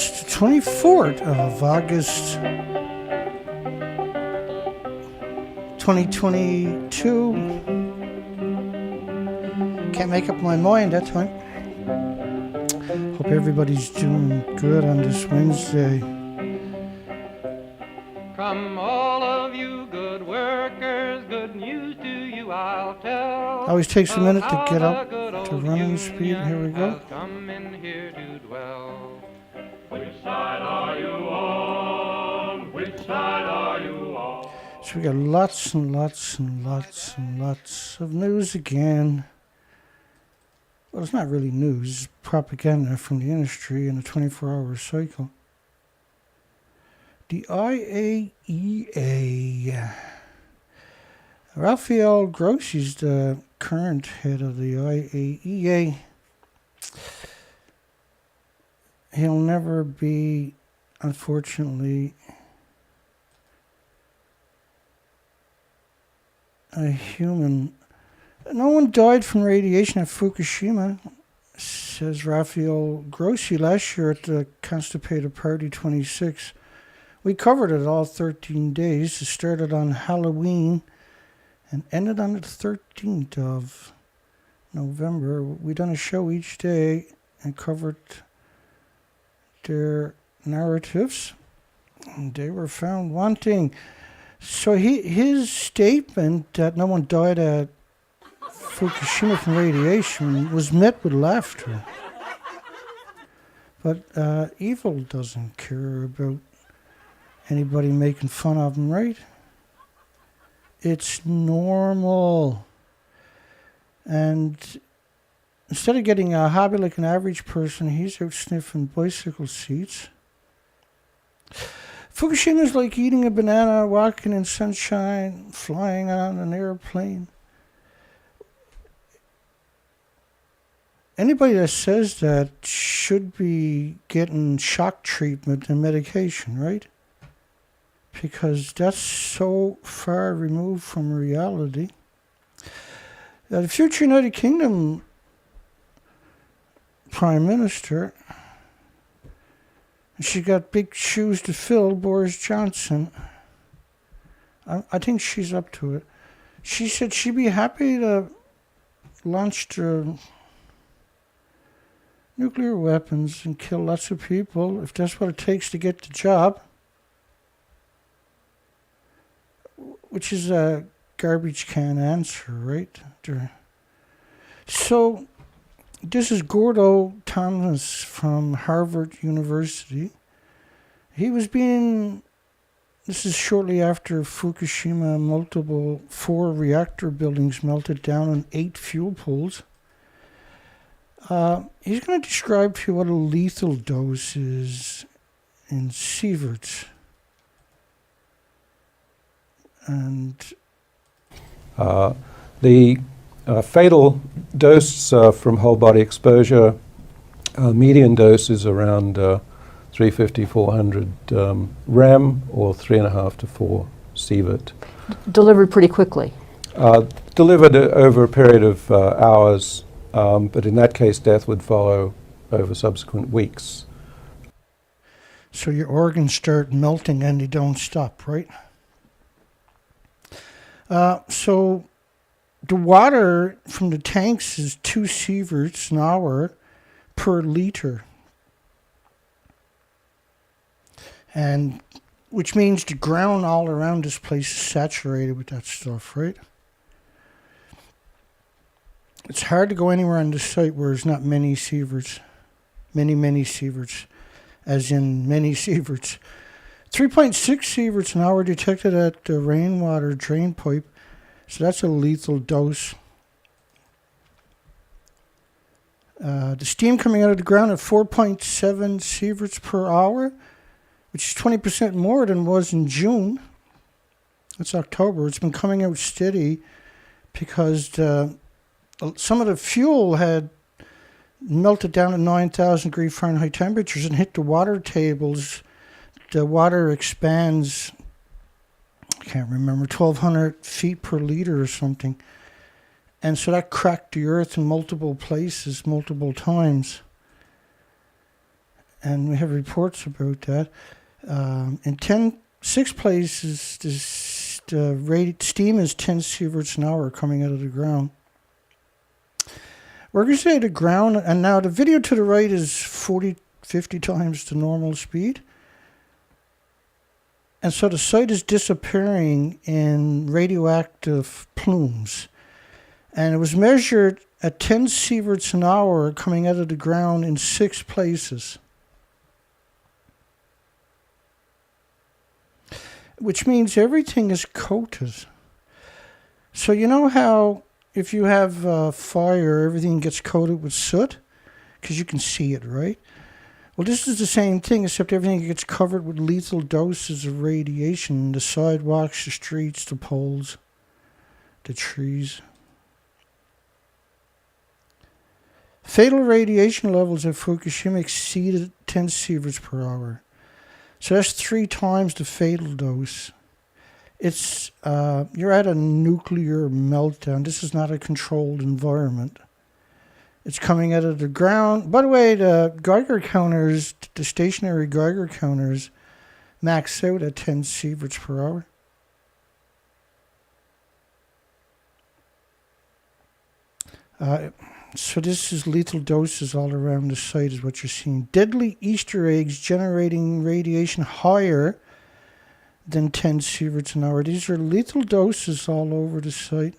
It's the 24th of August 2022. Can't make up my mind that time. Hope everybody's doing good on this Wednesday. From all of you good workers, good news to you I'll tell. Always takes a minute to get up to running speed. Here we go. Come in here to dwell. Which side are you on? Which side are you on? So we got lots and lots and lots and lots of news again. Well, it's not really news. It's propaganda from the industry in a 24-hour cycle. The IAEA. Rafael Grossi's the current head of the IAEA. He'll never be, unfortunately, a human. No one died from radiation at Fukushima, says Rafael Grossi last year at the Constipated Party 26. We covered it all 13 days. It started on Halloween and ended on the 13th of November. We done a show each day and covered their narratives. And they were found wanting. So his statement that no one died at Fukushima from radiation was met with laughter. But evil doesn't care about anybody making fun of him, right? It's normal. And instead of getting a hobby like an average person, he's out sniffing bicycle seats. Fukushima is like eating a banana, walking in sunshine, flying on an airplane. Anybody that says that should be getting shock treatment and medication, right? Because that's so far removed from reality. The future United Kingdom Prime Minister, she got big shoes to fill, Boris Johnson. I think she's up to it. She said she'd be happy to launch the nuclear weapons and kill lots of people if that's what it takes to get the job. Which is a garbage can answer, right? So, this is Gordo Thomas from Harvard University. This is shortly after Fukushima, 4 reactor buildings melted down and 8 fuel pools. He's going to describe to you what a lethal dose is in sieverts. And the fatal dose from whole body exposure, median dose is around 350-400 rem or 3.5 to 4 sievert. Delivered pretty quickly. Delivered over a period of hours, but in that case death would follow over subsequent weeks. So your organs start melting and they don't stop, right? So the water from the tanks is 2 sieverts an hour per liter. And which means the ground all around this place is saturated with that stuff, right? It's hard to go anywhere on this site where there's not many sieverts. Many sieverts. As in many sieverts. 3.6 sieverts an hour detected at the rainwater drain pipe. So that's a lethal dose. The steam coming out of the ground at 4.7 sieverts per hour, which is 20% more than was in June. That's October. It's been coming out steady because some of the fuel had melted down at 9,000 degree Fahrenheit temperatures and hit the water tables. The water expands, I can't remember, 1,200 feet per liter or something. And so that cracked the earth in multiple places, multiple times. and we have reports about that. In six places, the steam is 10 sieverts an hour coming out of the ground. We're going to say the ground, and now the video to the right is 50 times the normal speed. And so the site is disappearing in radioactive plumes. And it was measured at 10 sieverts an hour coming out of the ground in 6 places. Which means everything is coated. So you know how if you have fire, everything gets coated with soot? Because you can see it, right? Well, this is the same thing, except everything gets covered with lethal doses of radiation. The sidewalks, the streets, the poles, the trees. Fatal radiation levels at Fukushima exceeded 10 sieverts per hour. So that's 3 times the fatal dose. It's you're at a nuclear meltdown. This is not a controlled environment. It's coming out of the ground. By the way, the Geiger counters, the stationary Geiger counters, max out at 10 sieverts per hour. So this is lethal doses all around the site is what you're seeing. Deadly Easter eggs generating radiation higher than 10 sieverts an hour. These are lethal doses all over the site.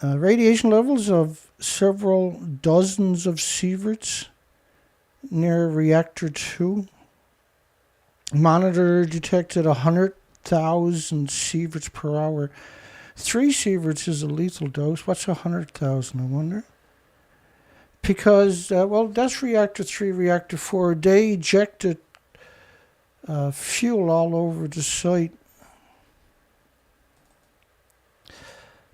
Radiation levels of several dozens of sieverts near reactor 2. Monitor detected 100,000 sieverts per hour. 3 sieverts is a lethal dose. What's 100,000, I wonder? Because, that's reactor 3, reactor 4. They ejected fuel all over the site.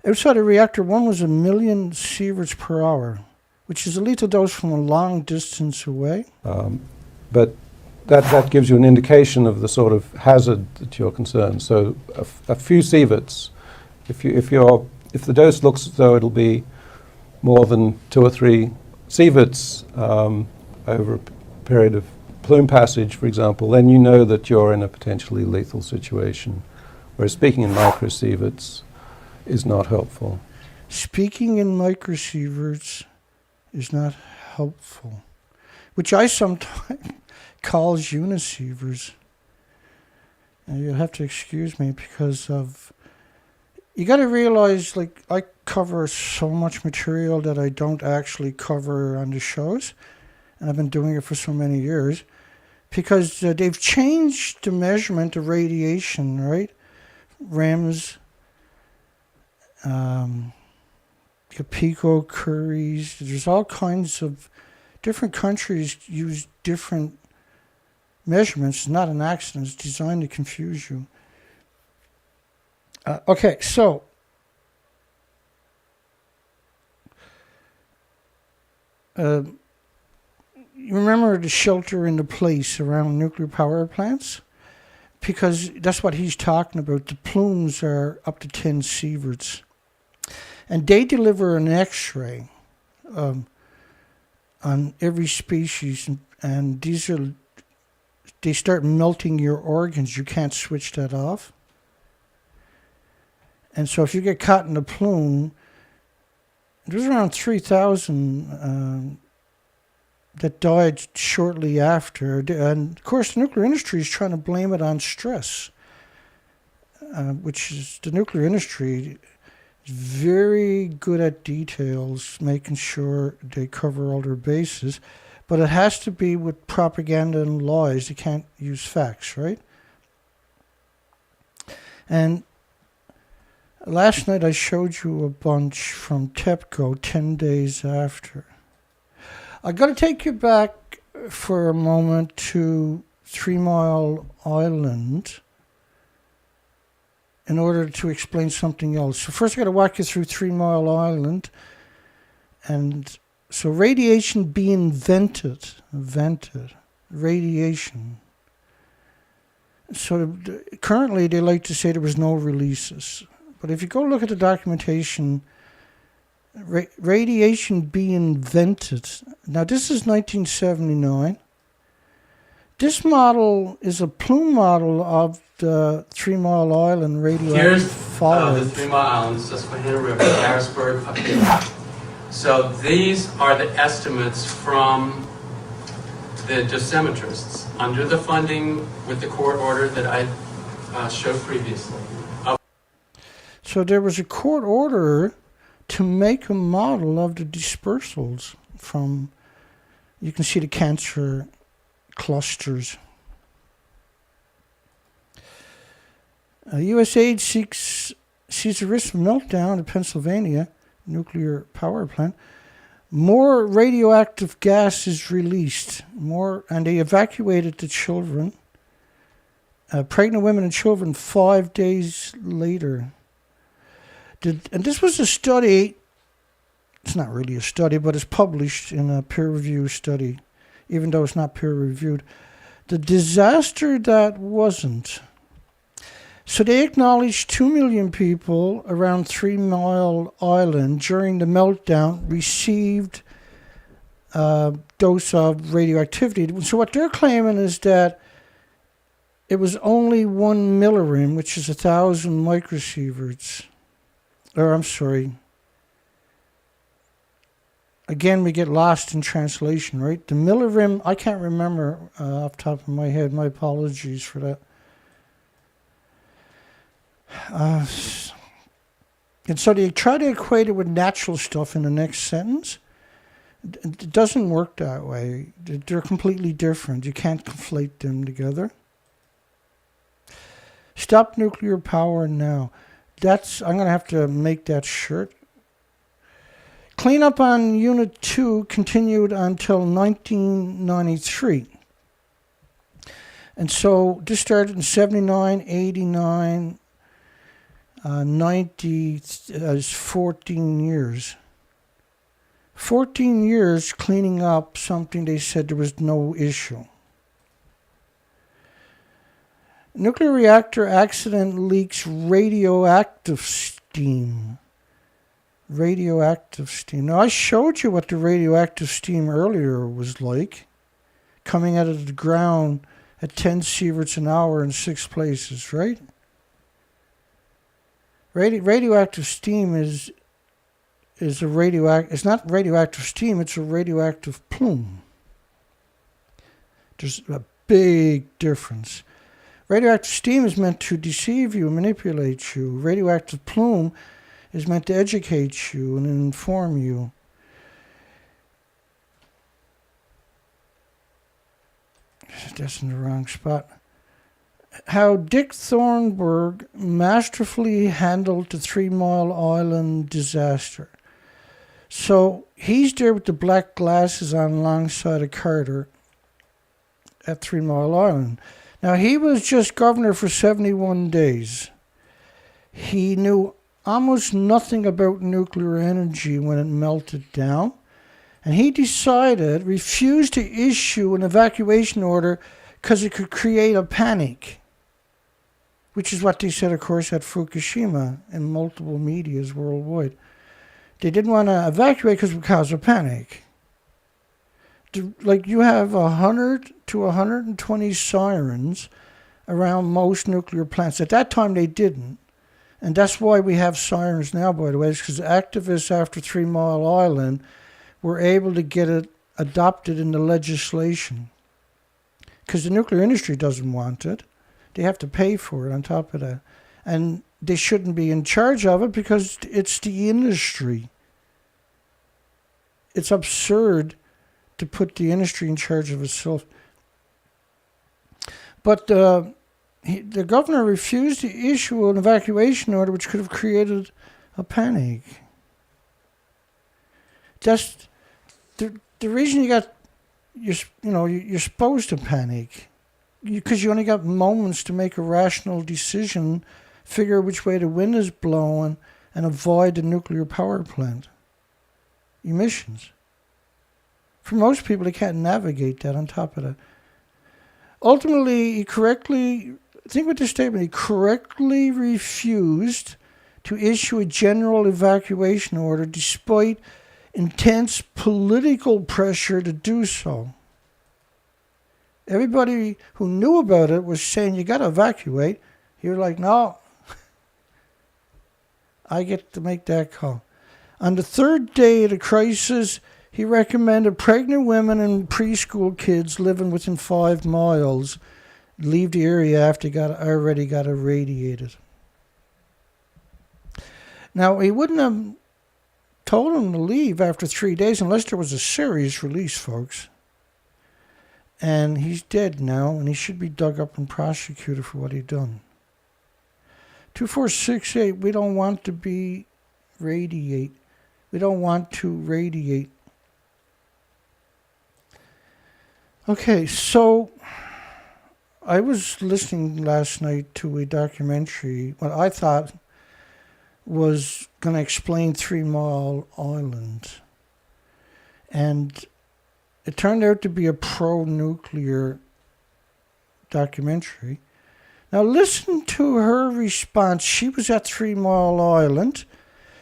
Outside of reactor 1 was 1 million sieverts per hour, which is a lethal dose from a long distance away. But that gives you an indication of the sort of hazard that you're concerned. So a few sieverts, if the dose looks as though it'll be more than 2 or 3 sieverts over a period of plume passage, for example, then you know that you're in a potentially lethal situation. Whereas speaking in microsieverts is not helpful. Speaking in microsieverts is not helpful, which I sometimes calls unisievers. And you'll have to excuse me because of, you got to realize, like, I cover so much material that I don't actually cover on the shows, and I've been doing it for so many years, because they've changed the measurement of radiation, right? REMS, picocuries, there's all kinds of different countries use different measurements. It's not an accident, it's designed to confuse you. Okay, so you remember the shelter in the place around nuclear power plants? Because that's what he's talking about. The plumes are up to 10 sieverts. And they deliver an X-ray on every species. And they start melting your organs. You can't switch that off. And so if you get caught in a plume, there's around 3,000 that died shortly after. And of course, the nuclear industry is trying to blame it on stress, which is the nuclear industry is very good at details, making sure they cover all their bases. But it has to be with propaganda and lies. They can't use facts, right? And last night I showed you a bunch from Tepco 10 days after. I got to take you back for a moment to 3 Mile Island in order to explain something else. So first I got to walk you through 3 Mile Island. And so radiation being vented, radiation. So currently they like to say there was no releases. But if you go look at the documentation, radiation being vented. Now this is 1979. This model is a plume model of the 3 Mile Island radioactive Here's the fallout. 3 Mile Island, Susquehanna River, Harrisburg, up here. So these are the estimates from the dosimetrists under the funding with the court order that I showed previously. So there was a court order to make a model of the dispersals from, you can see the cancer clusters. U.S. aid sees the risk of meltdown at Pennsylvania nuclear power plant. More radioactive gas is released, and they evacuated the children, pregnant women and children 5 days later. And this was a study, it's not really a study, but it's published in a peer-reviewed study, even though it's not peer-reviewed. The disaster that wasn't. So they acknowledged 2 million people around 3 Mile Island during the meltdown received a dose of radioactivity. So what they're claiming is that it was only 1 millirem, which is 1,000 microsieverts. Or I'm sorry. Again, we get lost in translation, right? The millirem, I can't remember off the top of my head. My apologies for that. And so they try to equate it with natural stuff in the next sentence. It doesn't work that way. They're completely different. You can't conflate them together. Stop nuclear power now. I'm going to have to make that shirt. Cleanup on Unit 2 continued until 1993. And so this started in 79, 89, 90 is 14 years. 14 years cleaning up something they said there was no issue. Nuclear reactor accident leaks radioactive steam. Radioactive steam. Now, I showed you what the radioactive steam earlier was like, coming out of the ground at 10 sieverts an hour in 6 places, right? Radioactive steam is a radioactive. It's not radioactive steam. It's a radioactive plume. There's a big difference. Radioactive steam is meant to deceive you, manipulate you. Radioactive plume is meant to educate you and inform you. That's in the wrong spot. How Dick Thornburg masterfully handled the 3 Mile Island disaster. So he's there with the black glasses on alongside of Carter at 3 Mile Island. Now, he was just governor for 71 days. He knew almost nothing about nuclear energy when it melted down. And he refused to issue an evacuation order because it could create a panic, which is what they said, of course, at Fukushima in multiple medias worldwide. They didn't want to evacuate because it would cause a panic. Like, you have 100 to 120 sirens around most nuclear plants. At that time, they didn't. And that's why we have sirens now, by the way, because activists after 3 Mile Island were able to get it adopted in the legislation. Because the nuclear industry doesn't want it. They have to pay for it on top of that. And they shouldn't be in charge of it because it's the industry. It's absurd to put the industry in charge of itself. But the governor refused to issue an evacuation order, which could have created a panic. That's the reason you're supposed to panic, because you only got moments to make a rational decision, figure which way the wind is blowing, and avoid the nuclear power plant emissions. For most people, they can't navigate that on top of that. Ultimately, he correctly refused to issue a general evacuation order despite intense political pressure to do so. Everybody who knew about it was saying, you got to evacuate. He was like, no, I get to make that call. On the third day of the crisis, he recommended pregnant women and preschool kids living within 5 miles leave the area after they already got irradiated. Now, he wouldn't have told them to leave after 3 days unless there was a serious release, folks. And he's dead now, and he should be dug up and prosecuted for what he done. 2468, we don't want to be radiate. We don't want to radiate. Okay, so I was listening last night to a documentary, what I thought was going to explain 3 Mile Island. And it turned out to be a pro-nuclear documentary. Now listen to her response. She was at 3 Mile Island.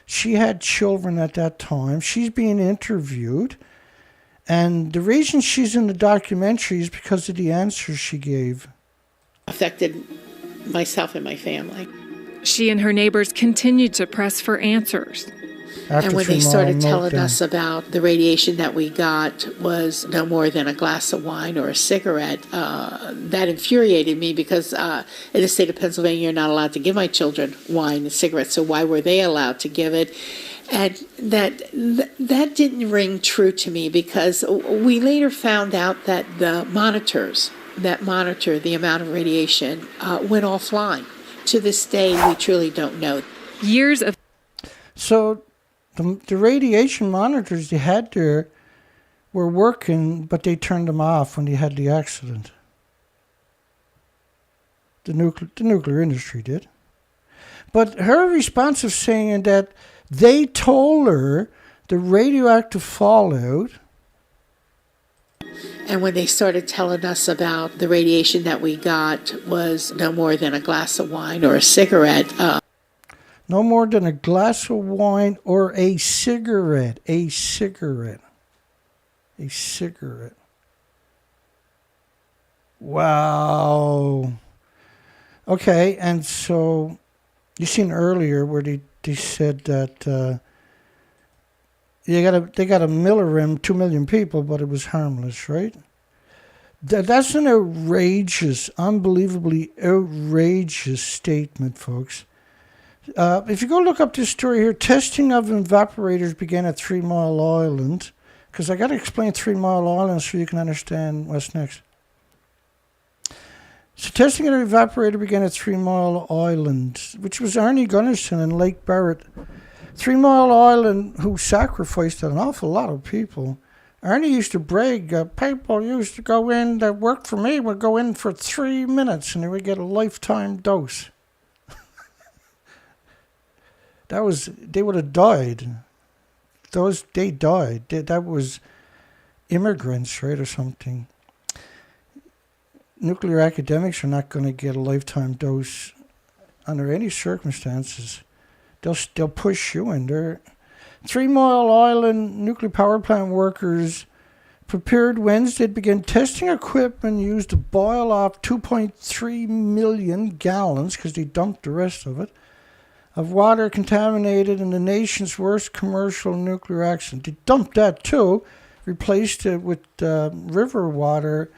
She had children at that time. She's being interviewed. And the reason she's in the documentary is because of the answers she gave. Affected myself and my family. She and her neighbors continued to press for answers. And when they started telling us about the radiation that we got was no more than a glass of wine or a cigarette, that infuriated me because in the state of Pennsylvania, you're not allowed to give my children wine and cigarettes, so why were they allowed to give it? And that didn't ring true to me because we later found out that the monitors that monitor the amount of radiation went offline. To this day, we truly don't know. Years of... So the radiation monitors they had there were working, but they turned them off when they had the accident. The nuclear industry did. But her response of saying that they told her the radioactive fallout. And when they started telling us about the radiation that we got was no more than a glass of wine or a cigarette. No more than a glass of wine or a cigarette. A cigarette. A cigarette. Wow. Okay, and so you seen earlier where they said that they got a milligram, 2 million people, but it was harmless, right? That's an outrageous, unbelievably outrageous statement, folks. If you go look up this story here, testing of evaporators began at 3 Mile Island, because I got to explain 3 Mile Island so you can understand what's next. So testing of an evaporator began at 3 Mile Island, which was Arnie Gunnarsson and Lake Barrett. 3 Mile Island, who sacrificed an awful lot of people. Arnie used to brag, people used to go in that worked for me would go in for 3 minutes and they would get a lifetime dose. They would have died. They died. That was immigrants, right, or something. Nuclear academics are not going to get a lifetime dose under any circumstances. They'll push you in there. 3 Mile Island nuclear power plant workers prepared Wednesday to begin testing equipment used to boil off 2.3 million gallons, because they dumped the rest of it, of water contaminated in the nation's worst commercial nuclear accident. They dumped that too, replaced it with river water,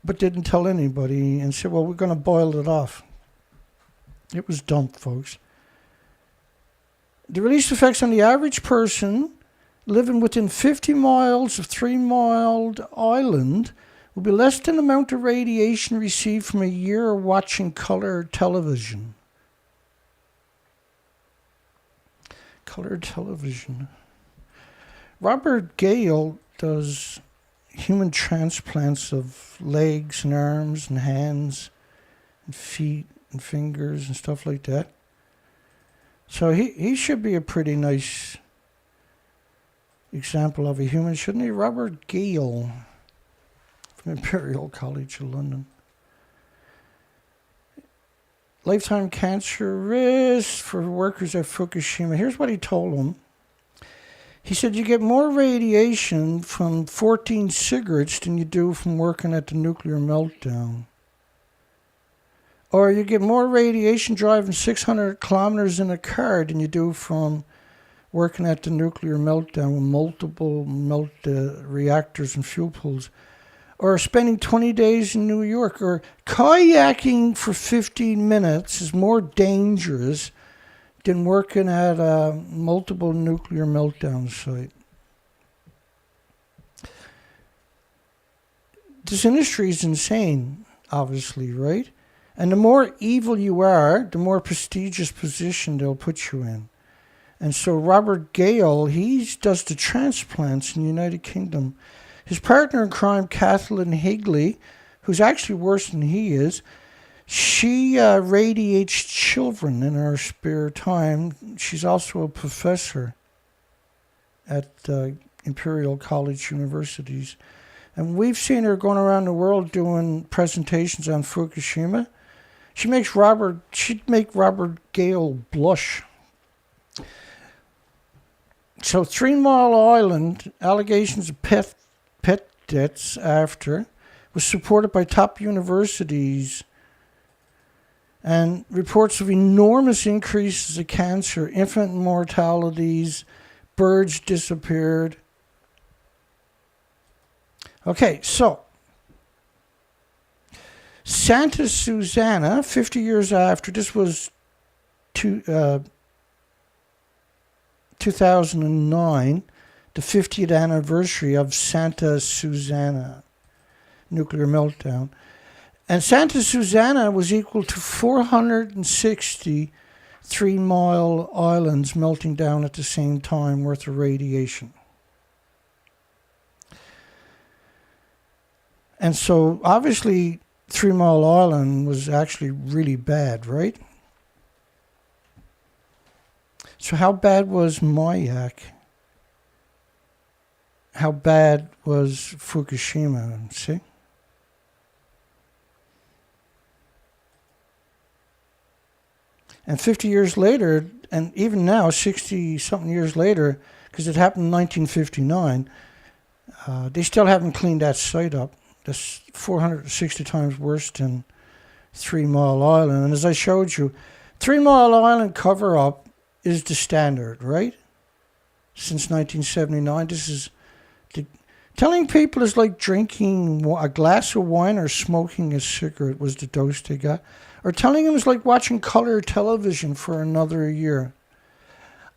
but didn't tell anybody and said, well, we're going to boil it off. It was dumped, folks. The release effects on the average person living within 50 miles of 3 Mile Island will be less than the amount of radiation received from a year of watching color television. Color television. Robert Gale does human transplants of legs and arms and hands and feet and fingers and stuff like that. So he should be a pretty nice example of a human, shouldn't he? Robert Gale from Imperial College of London. Lifetime cancer risk for workers at Fukushima. Here's what he told them. He said you get more radiation from 14 cigarettes than you do from working at the nuclear meltdown. Or you get more radiation driving 600 kilometers in a car than you do from working at the nuclear meltdown with multiple reactors and fuel pools. Or spending 20 days in New York. Or kayaking for 15 minutes is more dangerous than working at a multiple nuclear meltdown site. This industry is insane, obviously, right? And the more evil you are, the more prestigious position they'll put you in. And so Robert Gale, he does the transplants in the United Kingdom. His partner in crime, Kathleen Higley, who's actually worse than he is, she radiates children in her spare time. She's also a professor at Imperial College Universities. And we've seen her going around the world doing presentations on Fukushima. She'd make Robert Gale blush. So 3 Mile Island, allegations of pet deaths after, was supported by top universities, and reports of enormous increases of cancer, infant mortalities, birds disappeared. Okay, so Santa Susana, 50 years after, this was 2009, the 50th anniversary of Santa Susana nuclear meltdown. And Santa Susana was equal to 460 3 Mile Islands melting down at the same time worth of radiation. And so, obviously, 3 Mile Island was actually really bad, right? So how bad was Mayak? How bad was Fukushima? See? And 50 years later, and even now, 60-something years later, because it happened in 1959, they still haven't cleaned that site up. That's 460 times worse than 3 Mile Island. And as I showed you, 3 Mile Island cover-up is the standard, right? Since 1979, this is... telling people is like drinking a glass of wine or smoking a cigarette was the dose they got. Or telling them is like watching color television for another year.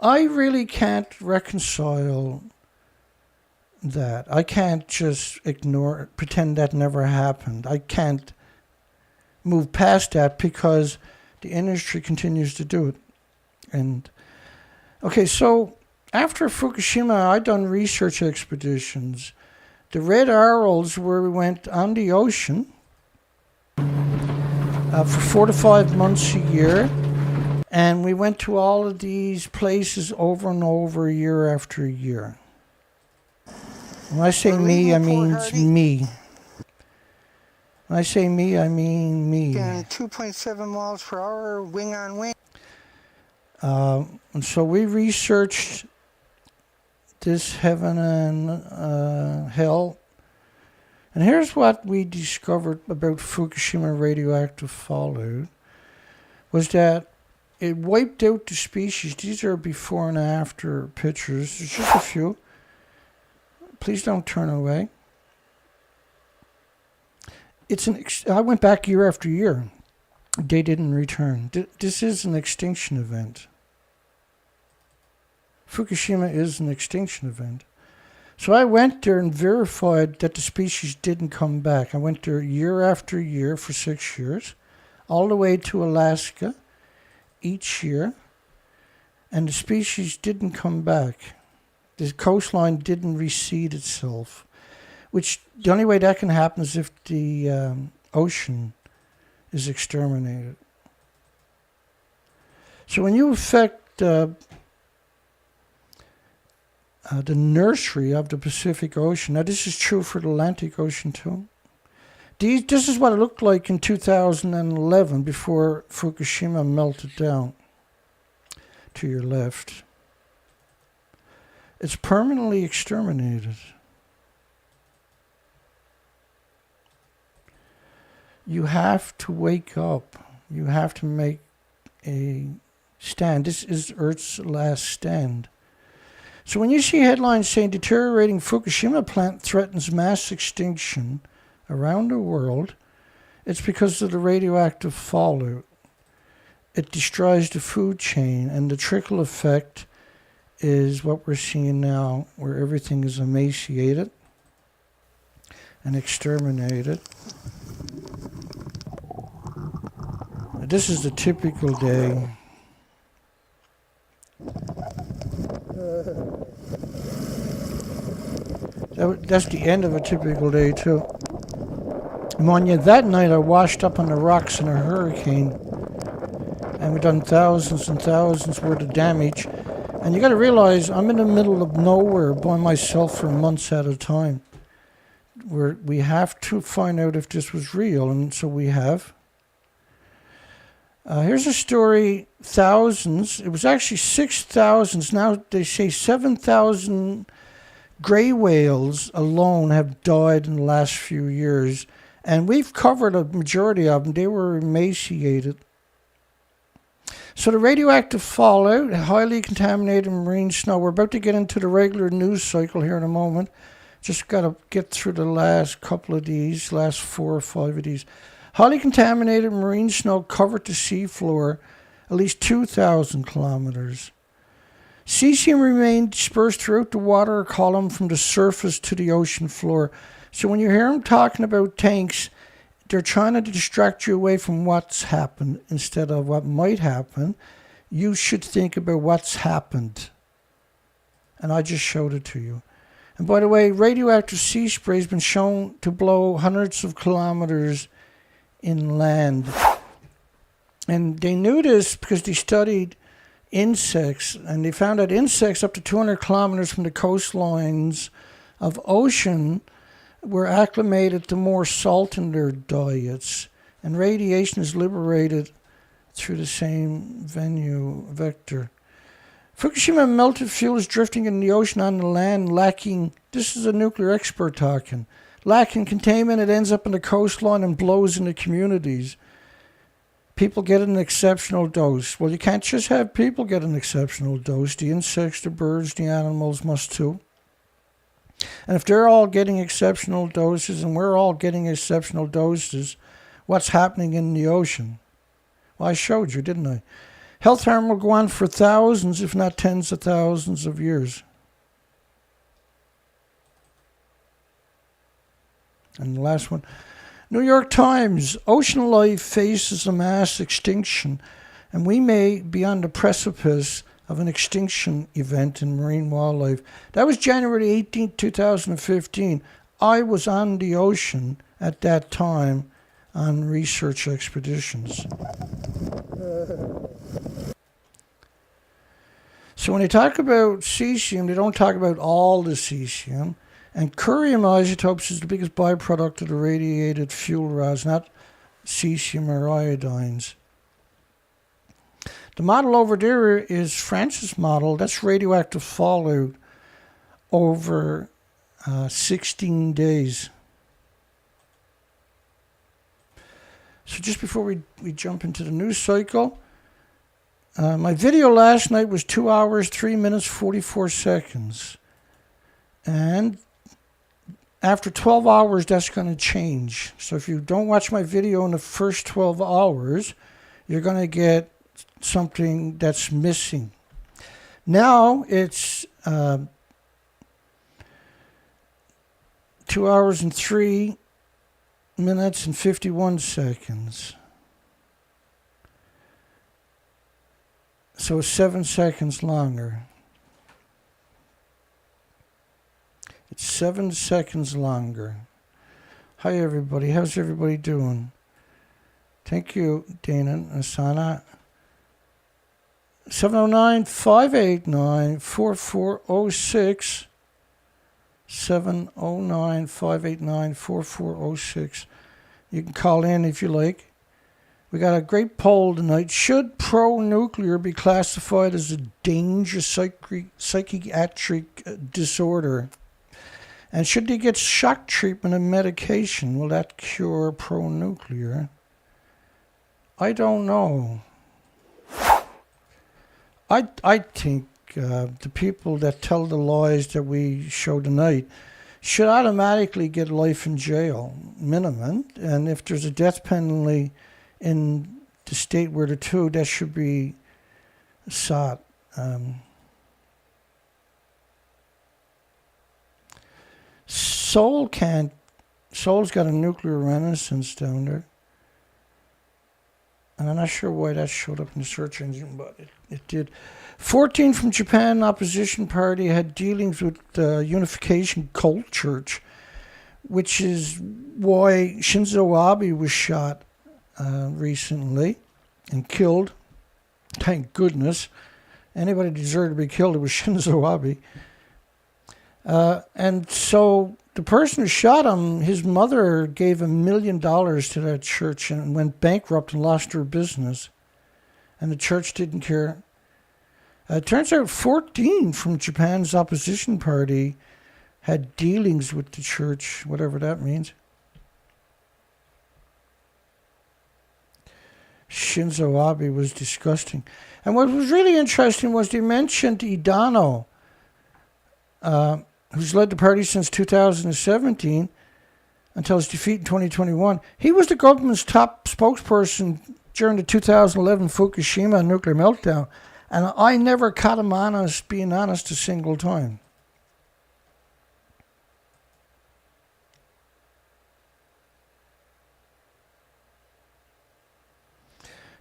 I really can't reconcile that. I can't just ignore it, pretend that never happened. I can't move past that because the industry continues to do it. And okay, so after Fukushima, I'd done research expeditions. The Red Arrows, where we went on the ocean for 4 to 5 months a year. And we went to all of these places over and over, year after year. When I say me, I mean me. When I say me, I mean me. And 2.7 miles per hour, wing on wing. And so we researched this heaven and hell. And here's what we discovered about Fukushima radioactive fallout, was that it wiped out the species. These are before and after pictures. There's just a few. Please don't turn away. I went back year after year. They didn't return. This is an extinction event. Fukushima is an extinction event. So I went there and verified that the species didn't come back. I went there year after year for 6 years, all the way to Alaska each year, and the species didn't come back. The coastline didn't recede itself, which the only way that can happen is if the ocean is exterminated. So when you affect the nursery of the Pacific Ocean, now this is true for the Atlantic Ocean too. This is what it looked like in 2011 before Fukushima melted down to your left. It's permanently exterminated. You have to wake up. You have to make a stand. This is Earth's last stand. So when you see headlines saying deteriorating Fukushima plant threatens mass extinction around the world, it's because of the radioactive fallout. It destroys the food chain, and the trickle effect is what we're seeing now, where everything is emaciated and exterminated. This is the typical day. That's the end of a typical day, too. Mind you, that night I washed up on the rocks in a hurricane, and we've done thousands and thousands worth of damage. And you got to realize I'm in the middle of nowhere by myself for months at a time. We have to find out if this was real, and so we have. Here's a story, thousands. It was actually 6,000. Now they say 7,000 gray whales alone have died in the last few years. And we've covered a majority of them. They were emaciated. So the radioactive fallout, highly contaminated marine snow. We're about to get into the regular news cycle here in a moment. Just got to get through the last couple of these, last 4 or 5 of these. Highly contaminated marine snow covered the seafloor at least 2,000 kilometers. Cesium remained dispersed throughout the water column from the surface to the ocean floor. So when you hear them talking about tanks, they're trying to distract you away from what's happened instead of what might happen. You should think about what's happened. And I just showed it to you. And by the way, radioactive sea spray has been shown to blow hundreds of kilometers inland. And they knew this because they studied insects, and they found that insects up to 200 kilometers from the coastlines of ocean were acclimated to more salt in their diets, and radiation is liberated through the same vector. Fukushima melted fuel is drifting in the ocean on the land, lacking, this is a nuclear expert talking, lacking containment. It ends up in the coastline and blows into communities. People get an exceptional dose. Well, you can't just have people get an exceptional dose. The insects, the birds, the animals must too. And if they're all getting exceptional doses and we're all getting exceptional doses, what's happening in the ocean? Well, I showed you, didn't I? Health harm will go on for thousands, if not tens of thousands of years. And the last one. New York Times, ocean life faces a mass extinction, and we may be on the precipice of an extinction event in marine wildlife. That was January 18, 2015. I was on the ocean at that time on research expeditions. So when they talk about cesium, they don't talk about all the cesium. And curium isotopes is the biggest byproduct of the radiated fuel rods, not cesium or iodines. The model over there is France's model. That's radioactive fallout over 16 days. So just before we jump into the news cycle, my video last night was 2 hours, 3 minutes, 44 seconds. And after 12 hours, that's going to change. So if you don't watch my video in the first 12 hours, you're going to get something that's missing. Now it's 2 hours and 3 minutes and 51 seconds. So 7 seconds longer. It's 7 seconds longer. Hi, everybody. How's everybody doing? Thank you, Dana and Asana. 709-589-4406. 709-589-4406. You can call in if you like. We got a great poll tonight. Should pro-nuclear be classified as a dangerous psychiatric disorder? And should they get shock treatment and medication? Will that cure pro-nuclear? I don't know. I think the people that tell the lies that we show tonight should automatically get life in jail, minimum. And if there's a death penalty in the state where the two, that should be sought. Seoul's got a nuclear renaissance down there. And I'm not sure why that showed up in the search engine, but it did. 14 from Japan opposition party had dealings with the Unification Cult Church, which is why Shinzo Abe was shot recently and killed. Thank goodness. Anybody deserved to be killed, it was Shinzo Abe. And so the person who shot him, his mother gave $1 million to that church and went bankrupt and lost her business. And the church didn't care. It turns out 14 from Japan's opposition party had dealings with the church, whatever that means. Shinzo Abe was disgusting. And what was really interesting was they mentioned Idano, who's led the party since 2017 until his defeat in 2021. He was the government's top spokesperson during the 2011 Fukushima nuclear meltdown, and I never caught him being honest a single time.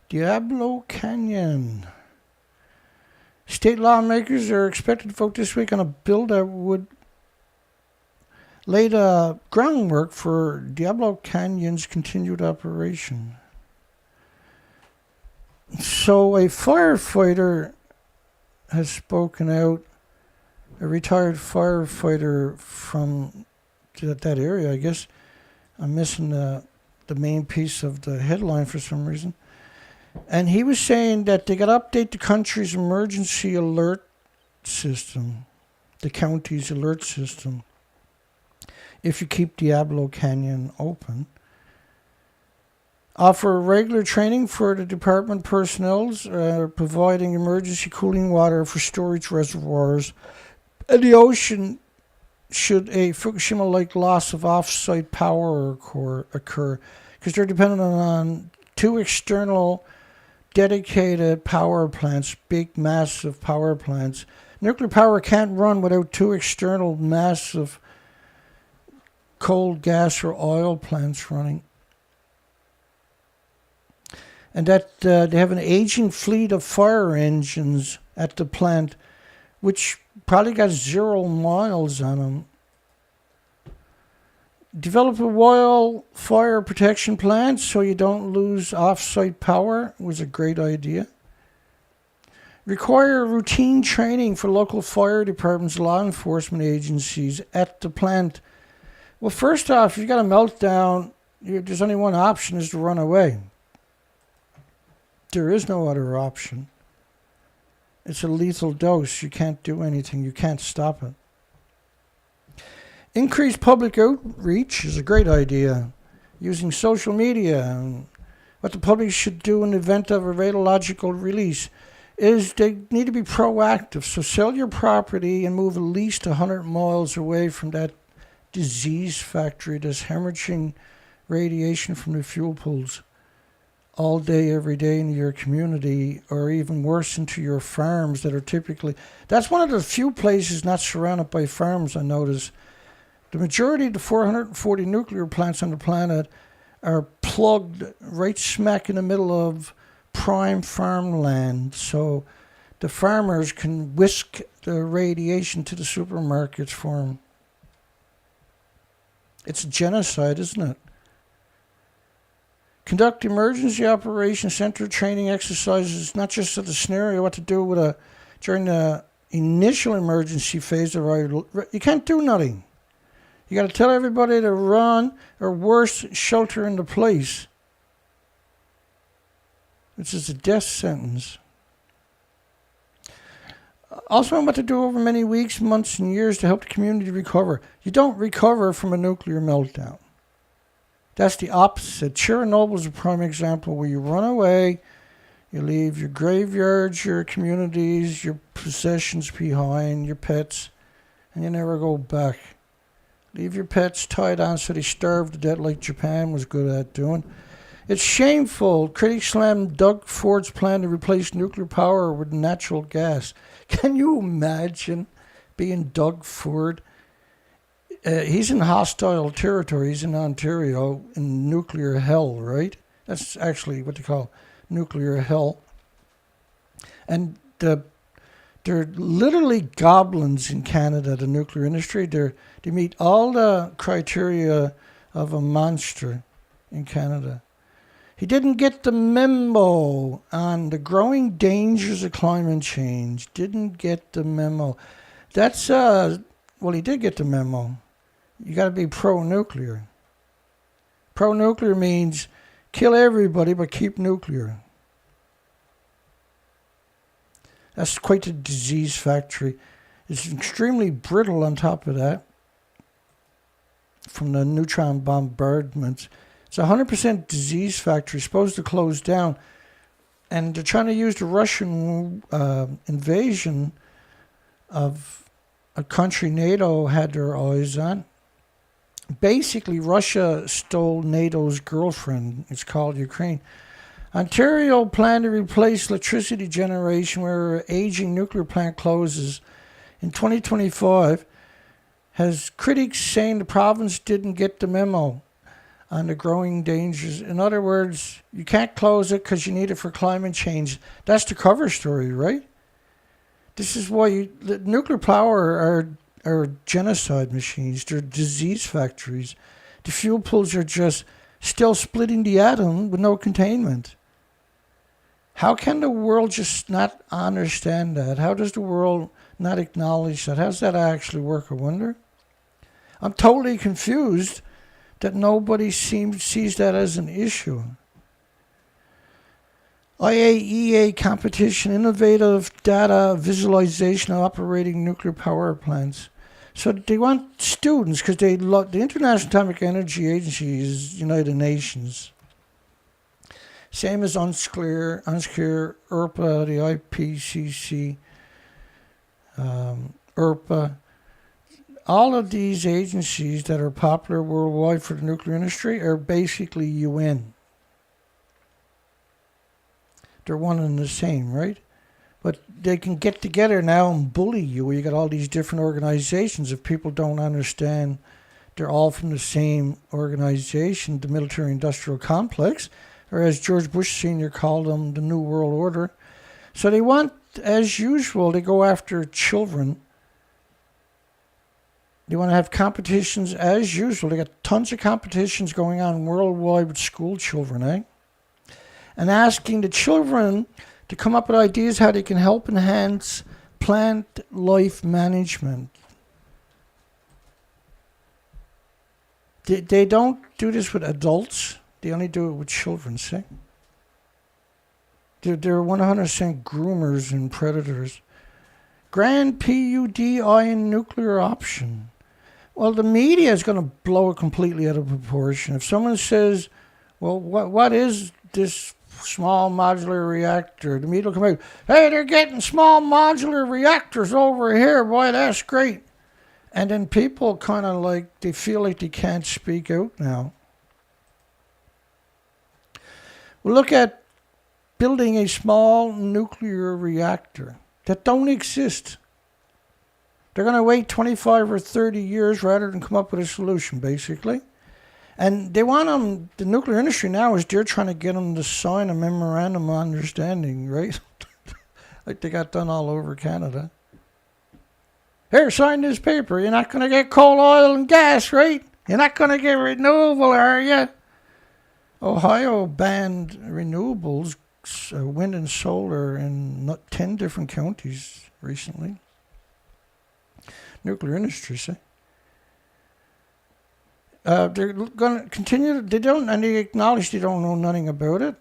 Diablo Canyon. State lawmakers are expected to vote this week on a bill that would lay the groundwork for Diablo Canyon's continued operation. So a firefighter has spoken out, a retired firefighter from that area, I guess. I'm missing the main piece of the headline for some reason. And he was saying that they got to update the country's emergency alert system, the county's alert system, if you keep Diablo Canyon open. Offer regular training for the department personnel, providing emergency cooling water for storage reservoirs in the ocean should a Fukushima-like loss of off-site power occur, because they're dependent on two external dedicated power plants, big, massive power plants. Nuclear power can't run without two external massive coal, gas, or oil plants running. And that they have an aging fleet of fire engines at the plant, which probably got 0 miles on them. Develop a wildfire protection plan so you don't lose off-site power was a great idea. Require routine training for local fire departments, law enforcement agencies at the plant. Well, first off, if you got a meltdown, there's only one option, is to run away. There is no other option. It's a lethal dose. You can't do anything. You can't stop it. Increased public outreach is a great idea. Using social media. And what the public should do in the event of a radiological release is they need to be proactive. So sell your property and move at least 100 miles away from that disease factory that's hemorrhaging radiation from the fuel pools all day, every day in your community, or even worse, into your farms that are typically... That's one of the few places not surrounded by farms, I notice. The majority of the 440 nuclear plants on the planet are plugged right smack in the middle of prime farmland, so the farmers can whisk the radiation to the supermarkets for them. It's genocide, isn't it? Conduct emergency operations center training exercises, not just of the scenario, what to do during the initial emergency phase. You can't do nothing. You got to tell everybody to run, or worse, shelter into place. which is a death sentence. Also, what to do over many weeks, months, and years to help the community recover. You don't recover from a nuclear meltdown. That's the opposite. Chernobyl is a prime example where you run away, you leave your graveyards, your communities, your possessions behind, your pets, and you never go back. Leave your pets tied on so they starve to death like Japan was good at doing. It's shameful. Critics slammed Durnford's plan to replace nuclear power with natural gas. Can you imagine being Durnford? He's in hostile territory. He's in Ontario, in nuclear hell, right? That's actually what they call nuclear hell. And they're literally goblins in Canada, the nuclear industry. They meet all the criteria of a monster in Canada. He didn't get the memo on the growing dangers of climate change. Didn't get the memo. That's, well, he did get the memo. You got to be pro-nuclear. Pro-nuclear means kill everybody but keep nuclear. That's quite a disease factory. It's extremely brittle on top of that from the neutron bombardments. It's a 100% disease factory, supposed to close down. And they're trying to use the Russian invasion of a country NATO had their eyes on. Basically, Russia stole NATO's girlfriend. It's called Ukraine. Ontario planned to replace electricity generation where an aging nuclear plant closes in 2025. Has critics saying the province didn't get the memo on the growing dangers. In other words, you can't close it because you need it for climate change. That's the cover story, right? This is why the nuclear power are genocide machines. They're disease factories. The fuel pools are just still splitting the atom with no containment. How can the world just not understand that? How does the world not acknowledge that? How does that actually work, I wonder? I'm totally confused that nobody sees that as an issue. IAEA competition, innovative data visualization of operating nuclear power plants. So they want students, because the International Atomic Energy Agency is United Nations. Same as UNSCLEAR, ERPA, the IPCC, ERPA. All of these agencies that are popular worldwide for the nuclear industry are basically UN. They're one and the same, right? But they can get together now and bully you. You got all these different organizations. If people don't understand, they're all from the same organization, the military-industrial complex, or as George Bush Sr. called them, the New World Order. So they want, as usual, they go after children. They want to have competitions as usual. They got tons of competitions going on worldwide with school children, eh? And asking the children to come up with ideas how they can help enhance plant life management. They don't do this with adults. They only do it with children, see? They're 100% groomers and predators. Grand PUDI nuclear option. Well, the media is going to blow it completely out of proportion. If someone says, well, what is this small modular reactor? The media will come out, hey, they're getting small modular reactors over here. Boy, that's great. And then people kind of like, they feel like they can't speak out now. We'll look at building a small nuclear reactor that don't exist. They're going to wait 25 or 30 years rather than come up with a solution, basically. And they want them, the nuclear industry now is they're trying to get them to sign a memorandum of understanding, right? Like they got done all over Canada. Here, sign this paper. You're not going to get coal, oil, and gas, right? You're not going to get renewable, are you? Ohio banned renewables, wind and solar, in 10 different counties recently. Nuclear industry, see? They're going to continue. They don't, and they acknowledge they don't know nothing about it.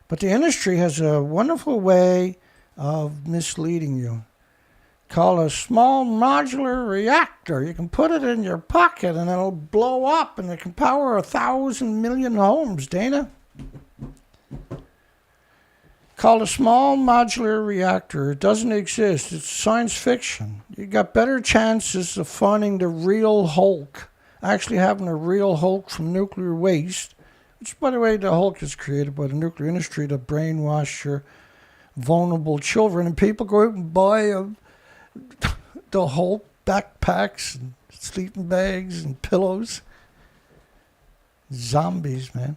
But the industry has a wonderful way of misleading you. Called a small modular reactor. You can put it in your pocket and it'll blow up and it can power 1,000 million homes, Dana. Called a small modular reactor. It doesn't exist. It's science fiction. You got better chances of finding the real Hulk, actually having a real Hulk from nuclear waste, which, by the way, the Hulk is created by the nuclear industry to brainwash your vulnerable children. And people go out and buy the Hulk backpacks and sleeping bags and pillows. Zombies, man.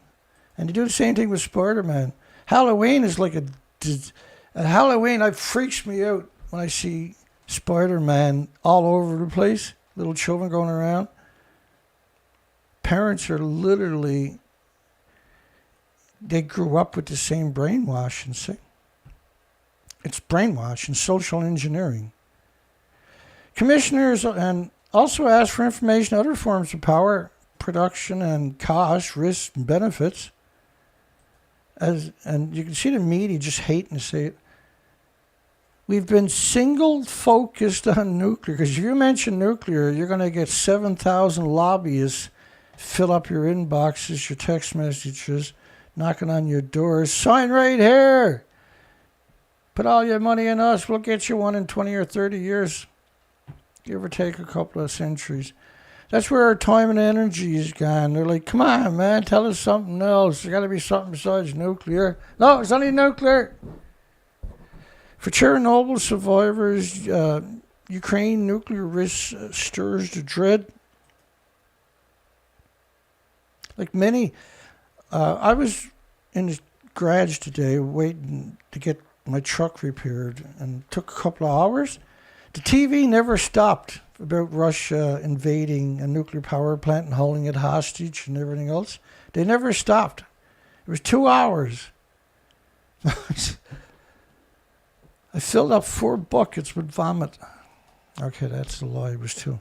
And they do the same thing with Spider-Man. Halloween is like Halloween, it freaks me out when I see Spider-Man all over the place. Little children going around. Parents are literally, they grew up with the same brainwash and see. It's brainwash and social engineering. Commissioners and also ask for information on other forms of power production and cost, risks, and benefits. And you can see the media just hating to say it. We've been single-focused on nuclear, because if you mention nuclear, you're going to get 7,000 lobbyists fill up your inboxes, your text messages, knocking on your doors. Sign right here. Put all your money in us. We'll get you one in 20 or 30 years. Give or take a couple of centuries. That's where our time and energy is gone. They're like, come on, man, tell us something else. There's got to be something besides nuclear. No, it's only nuclear. For Chernobyl survivors, Ukraine nuclear risk stirs the dread. Like many, I was in the garage today waiting to get my truck repaired, and it took a couple of hours. The TV never stopped about Russia invading a nuclear power plant and holding it hostage and everything else. They never stopped. It was 2 hours. I filled up 4 buckets with vomit. Okay, that's a lie. It was 2.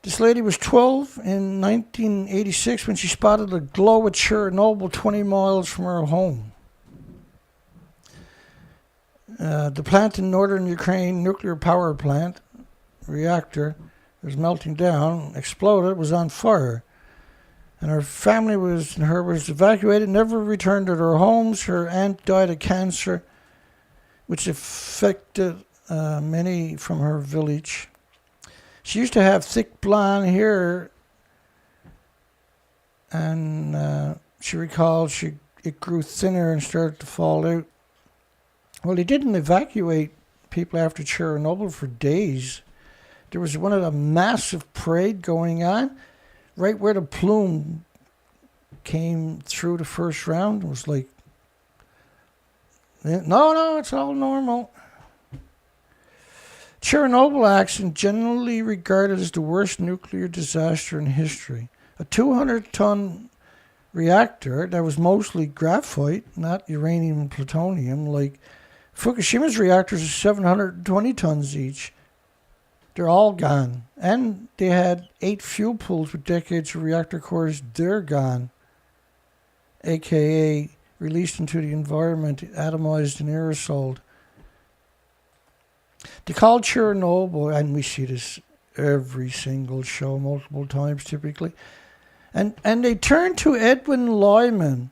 This lady was 12 in 1986 when she spotted a glow at Chernobyl 20 miles from her home. The plant in northern Ukraine, nuclear power plant, reactor, was melting down, exploded, was on fire. And her family was evacuated, never returned to their homes. Her aunt died of cancer, which affected many from her village. She used to have thick blonde hair, and she recalled it grew thinner and started to fall out. Well, they didn't evacuate people after Chernobyl for days. There was one of the massive parade going on right where the plume came through the first round. It was like, no, it's all normal. Chernobyl accident generally regarded as the worst nuclear disaster in history. A 200-ton reactor that was mostly graphite, not uranium and plutonium, like Fukushima's reactors are 720 tons each. They're all gone. And they had 8 fuel pools with decades of reactor cores. They're gone. AKA released into the environment, atomized and aerosoled. They called Chernobyl, and we see this every single show multiple times typically. And they turned to Edwin Lyman,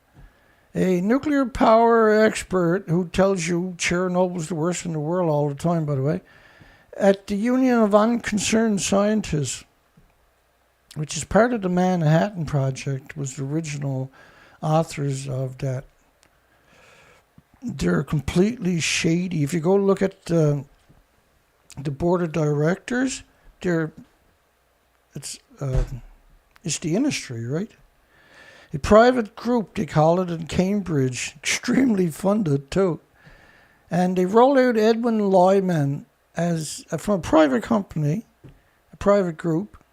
a nuclear power expert who tells you Chernobyl's the worst in the world all the time, by the way, at the Union of Unconcerned Scientists, which is part of the Manhattan Project, was the original authors of that. They're completely shady. If you go look at the board of directors, it's the industry, right? A private group, they call it, in Cambridge, extremely funded too. And they rolled out Edwin Lyman as from a private company, a private group.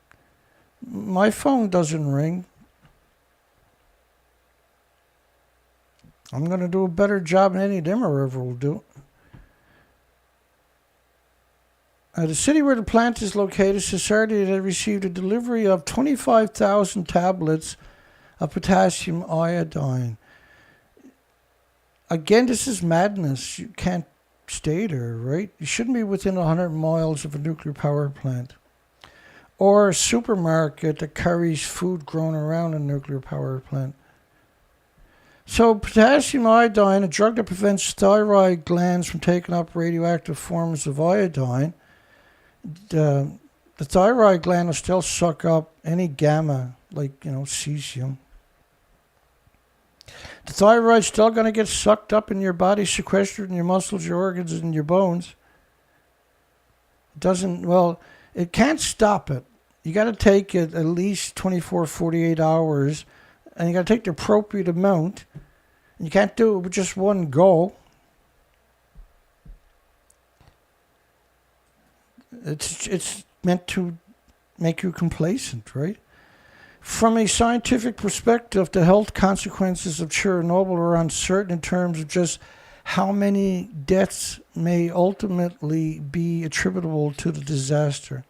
My phone doesn't ring. I'm going to do a better job than any of them ever will do. The city where the plant is located, society had received a delivery of 25,000 tablets of potassium iodine. Again, this is madness. You can't stay there, right? You shouldn't be within 100 miles of a nuclear power plant or a supermarket that carries food grown around a nuclear power plant. So potassium iodine, a drug that prevents thyroid glands from taking up radioactive forms of iodine, the thyroid gland will still suck up any gamma, like, cesium. The thyroid's still going to get sucked up in your body, sequestered in your muscles, your organs, and your bones. It can't stop it. You got to take it at least 24, 48 hours, and you got to take the appropriate amount. And you can't do it with just one go. It's meant to make you complacent, right? From a scientific perspective, the health consequences of Chernobyl are uncertain in terms of just how many deaths may ultimately be attributable to the disaster.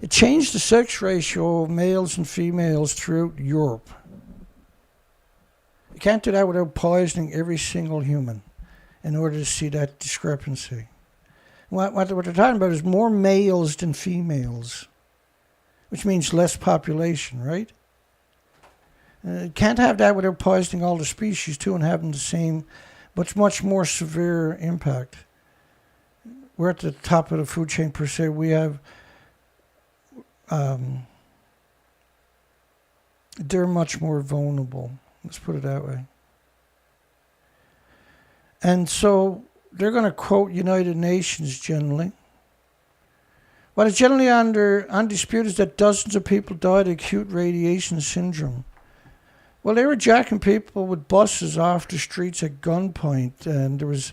It changed the sex ratio of males and females throughout Europe. You can't do that without poisoning every single human in order to see that discrepancy. What they're talking about is more males than females, which means less population, right? Can't have that without poisoning all the species too and having the same, but much more severe impact. We're at the top of the food chain per se. We have, they're much more vulnerable. Let's put it that way. And so they're going to quote United Nations generally. What is generally undisputed is that dozens of people died of acute radiation syndrome. Well, they were jacking people with buses off the streets at gunpoint, and there was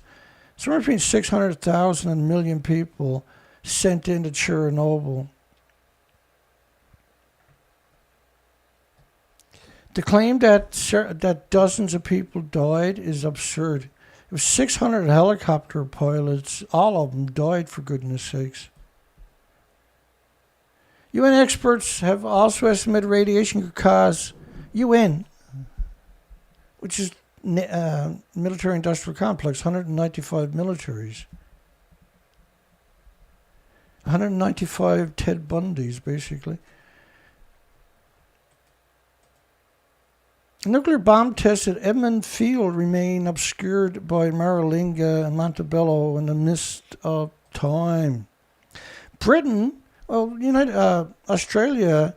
somewhere between 600,000 and 1 million people sent into Chernobyl. The claim that dozens of people died is absurd. It was 600 helicopter pilots, all of them died, for goodness sakes. UN experts have also estimated radiation could cause UN, which is military-industrial complex, 195 militaries. 195 Ted Bundys, basically. Nuclear bomb tests at Edmund Field remain obscured by Mar-a-Lago and Montebello in the mist of time. Britain, Australia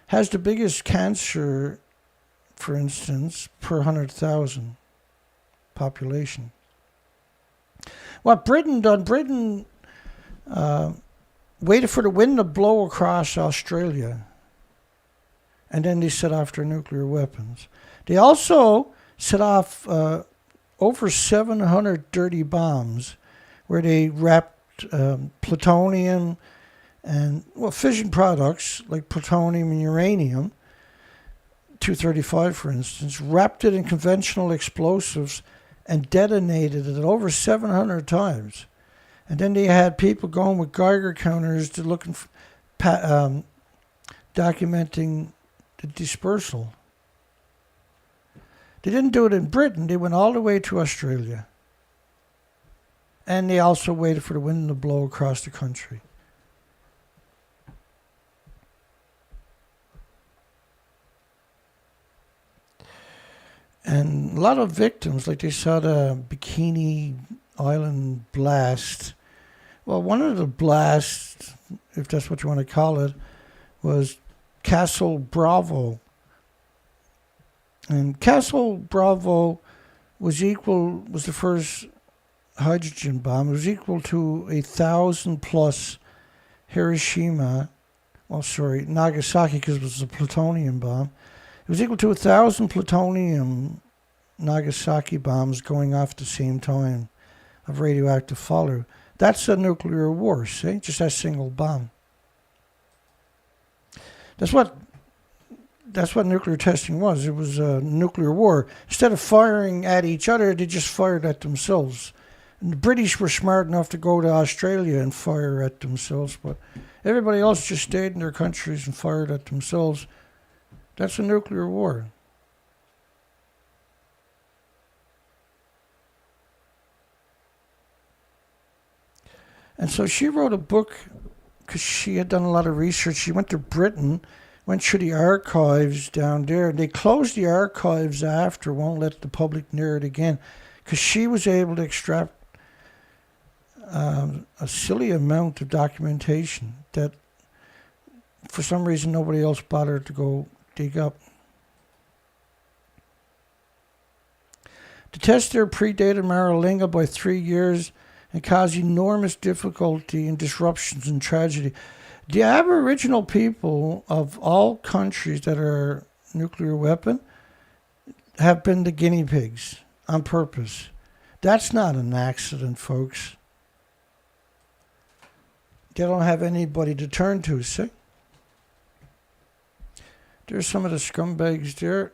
has the biggest cancer, for instance, per 100,000 population. What Britain done, waited for the wind to blow across Australia, and then they set off their nuclear weapons. They also set off over 700 dirty bombs where they wrapped plutonium and, fission products like plutonium and uranium, 235 for instance, wrapped it in conventional explosives and detonated it over 700 times. And then they had people going with Geiger counters to looking for, documenting the dispersal. They didn't do it in Britain. They went all the way to Australia. And they also waited for the wind to blow across the country. And a lot of victims, like they saw the Bikini Island blast. Well, one of the blasts, if that's what you want to call it, was Castle Bravo. And Castle Bravo was the first hydrogen bomb. It was equal to 1,000 plus Nagasaki, because it was a plutonium bomb. It was equal to 1,000 plutonium Nagasaki bombs going off at the same time of radioactive fallout. That's a nuclear war, see? Just that single bomb. That's what nuclear testing was. It was a nuclear war. Instead of firing at each other, they just fired at themselves. And the British were smart enough to go to Australia and fire at themselves, but everybody else just stayed in their countries and fired at themselves. That's a nuclear war. And so she wrote a book because she had done a lot of research. She went to Britain, went through the archives down there. They closed the archives after, won't let the public near it again, because she was able to extract a silly amount of documentation that for some reason nobody else bothered to go dig up. The test there predated Maralinga by 3 years and caused enormous difficulty and disruptions and tragedy. The Aboriginal people of all countries that are nuclear weapon have been the guinea pigs on purpose. That's not an accident, folks. They don't have anybody to turn to, see? There's some of the scumbags there.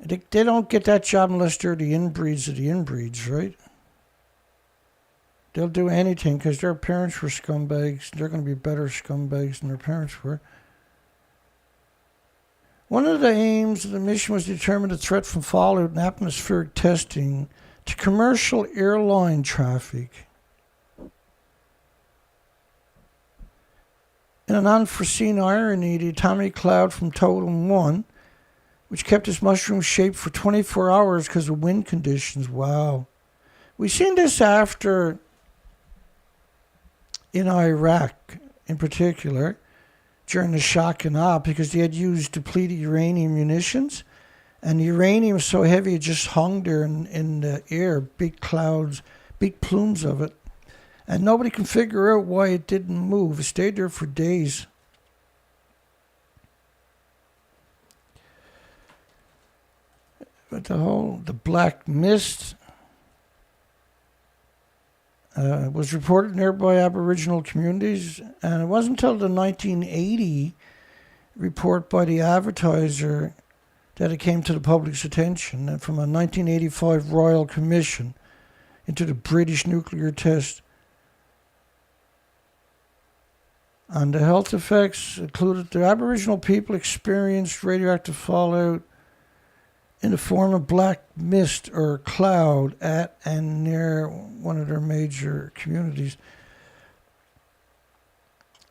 They don't get that job unless they're the inbreeds of the inbreeds, right? They'll do anything because their parents were scumbags. They're going to be better scumbags than their parents were. One of the aims of the mission was to determine the threat from fallout and atmospheric testing to commercial airline traffic. In an unforeseen irony, the atomic cloud from Totem 1, which kept its mushroom shape for 24 hours because of wind conditions. Wow. We've seen this after in Iraq in particular, during the shock and awe, because they had used depleted uranium munitions, and the uranium was so heavy it just hung there in the air, big clouds, big plumes of it. And nobody can figure out why it didn't move. It stayed there for days. But the black mist was reported in nearby Aboriginal communities, and it wasn't until the 1980 report by the Advertiser that it came to the public's attention, and from a 1985 Royal Commission into the British nuclear test. And the health effects included the Aboriginal people experienced radioactive fallout in the form of black mist or cloud at and near one of their major communities.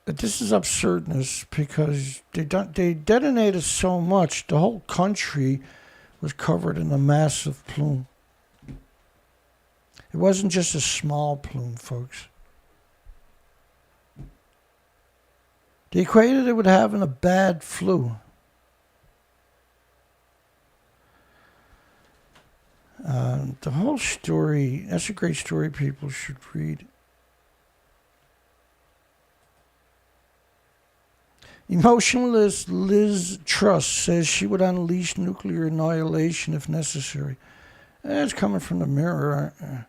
But this is absurdness because they detonated so much, the whole country was covered in a massive plume. It wasn't just a small plume, folks. They equated it with having a bad flu. The whole story, that's a great story people should read. Emotionless Liz Truss says she would unleash nuclear annihilation if necessary. That's coming from the Mirror.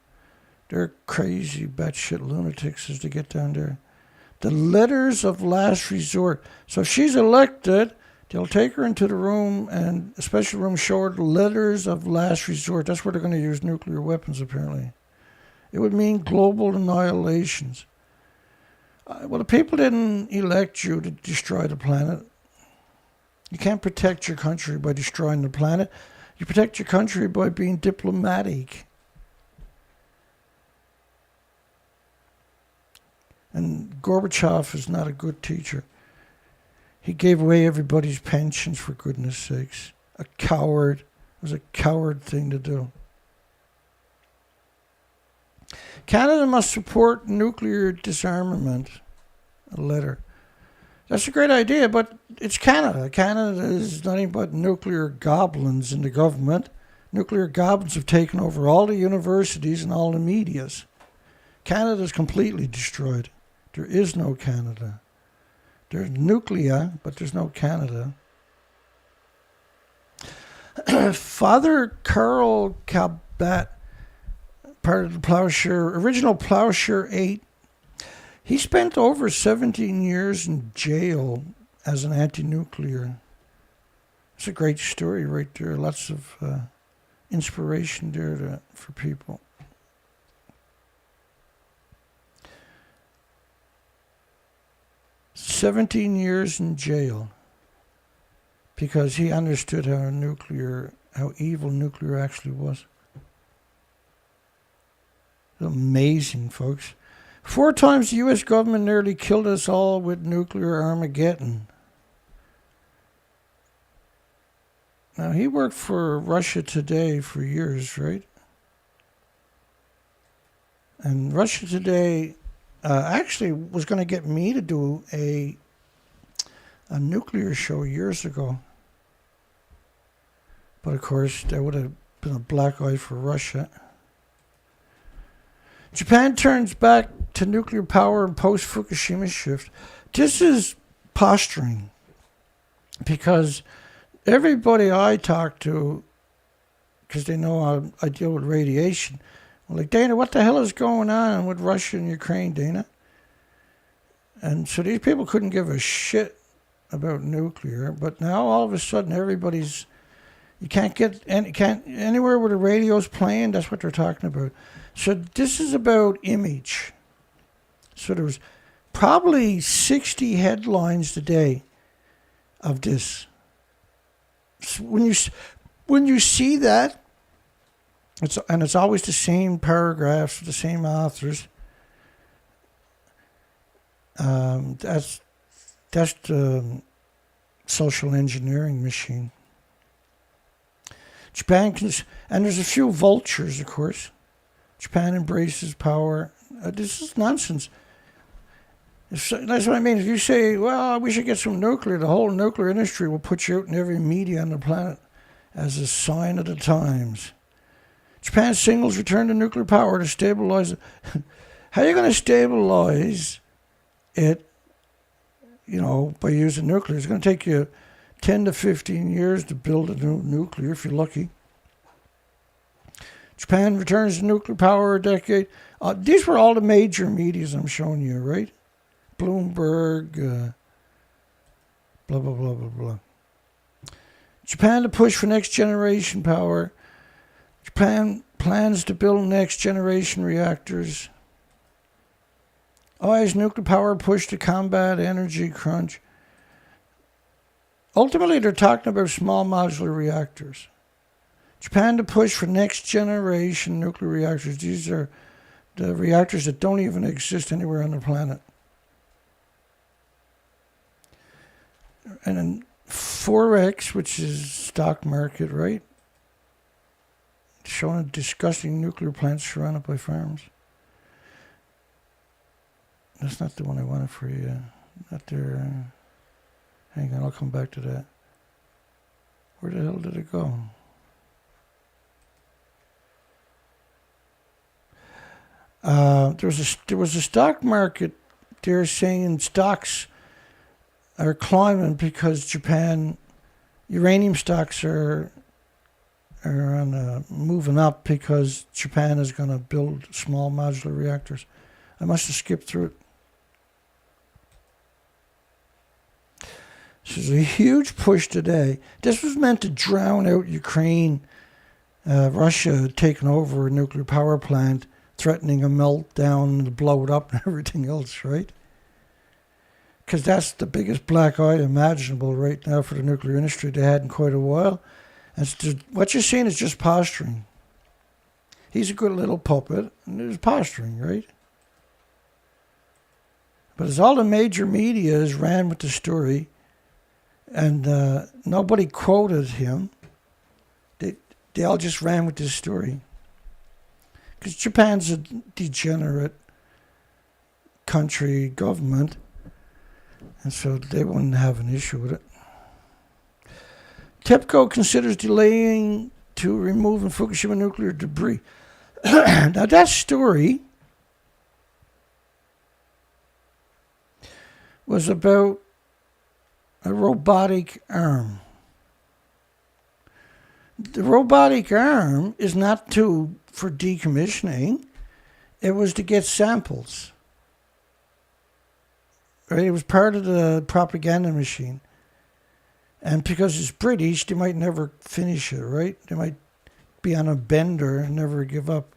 They're crazy, batshit lunatics as they get down there. The letters of last resort. So if she's elected, they'll take her into the room and a special room show her the letters of last resort. That's where they're going to use nuclear weapons, apparently. It would mean global annihilations. Well, the people didn't elect you to destroy the planet. You can't protect your country by destroying the planet. You protect your country by being diplomatic. And Gorbachev is not a good teacher. He gave away everybody's pensions, for goodness sakes. A coward. It was a coward thing to do. Canada must support nuclear disarmament. A letter. That's a great idea, but it's Canada. Canada is nothing but nuclear goblins in the government. Nuclear goblins have taken over all the universities and all the medias. Canada is completely destroyed. There is no Canada. There's nuclear, but there's no Canada. Father Carl Cabot, part of the Plowshare, original Plowshare 8, he spent over 17 years in jail as an anti-nuclear. It's a great story right there. Lots of inspiration there for people. "17 years in jail because he understood how evil nuclear actually was." Amazing, folks. 4 times the U.S. government nearly killed us all with nuclear Armageddon. Now, he worked for Russia Today for years, right? And Russia Today actually was going to get me to do a nuclear show years ago. But of course, there would have been a black eye for Russia. Japan turns back to nuclear power in post-Fukushima shift. This is posturing, because everybody I talk to, because they know I deal with radiation, I'm like, Dana, what the hell is going on with Russia and Ukraine, Dana? And so these people couldn't give a shit about nuclear, but now all of a sudden everybody's, you can't get anywhere where the radio's playing. That's what they're talking about. So this is about image. So there was probably 60 headlines today of this. So when you see that, it's always the same paragraphs, the same authors. That's the social engineering machine. Japan and there's a few vultures, of course. Japan embraces power. This is nonsense. That's what I mean. If you say, well, we should get some nuclear, the whole nuclear industry will put you out in every media on the planet as a sign of the times. Japan signals return to nuclear power to stabilize it. How are you going to stabilize it, by using nuclear? It's going to take you 10 to 15 years to build a new nuclear, if you're lucky. Japan returns to nuclear power a decade. These were all the major medias I'm showing you, right? Bloomberg, blah, blah, blah, blah, blah. Japan to push for next generation power. Japan plans to build next generation reactors. Is nuclear power push to combat energy crunch? Ultimately, they're talking about small modular reactors. Japan to push for next generation nuclear reactors. These are the reactors that don't even exist anywhere on the planet. And then Forex, which is stock market, right? Showing disgusting nuclear plants surrounded by farms. That's not the one I wanted for you. Not there. Hang on, I'll come back to that. Where the hell did it go? There was a stock market. They're saying stocks are climbing because Japan uranium stocks are moving up because Japan is going to build small modular reactors. I must have skipped through it. So there's a huge push today. This was meant to drown out Ukraine, Russia taking over a nuclear power plant, threatening a meltdown to blow it up and everything else, right? Because that's the biggest black eye imaginable right now for the nuclear industry they had in quite a while. And what you're seeing is just posturing. He's a good little puppet, and there's posturing, right? But as all the major media ran with the story, and nobody quoted him, they all just ran with this story. Because Japan's a degenerate country government, and so they wouldn't have an issue with it. Tepco considers delaying to removing Fukushima nuclear debris. Now that story was about a robotic arm. The robotic arm is not for decommissioning. It was to get samples. Right? It was part of the propaganda machine. And because it's British, they might never finish it, right? They might be on a bender and never give up.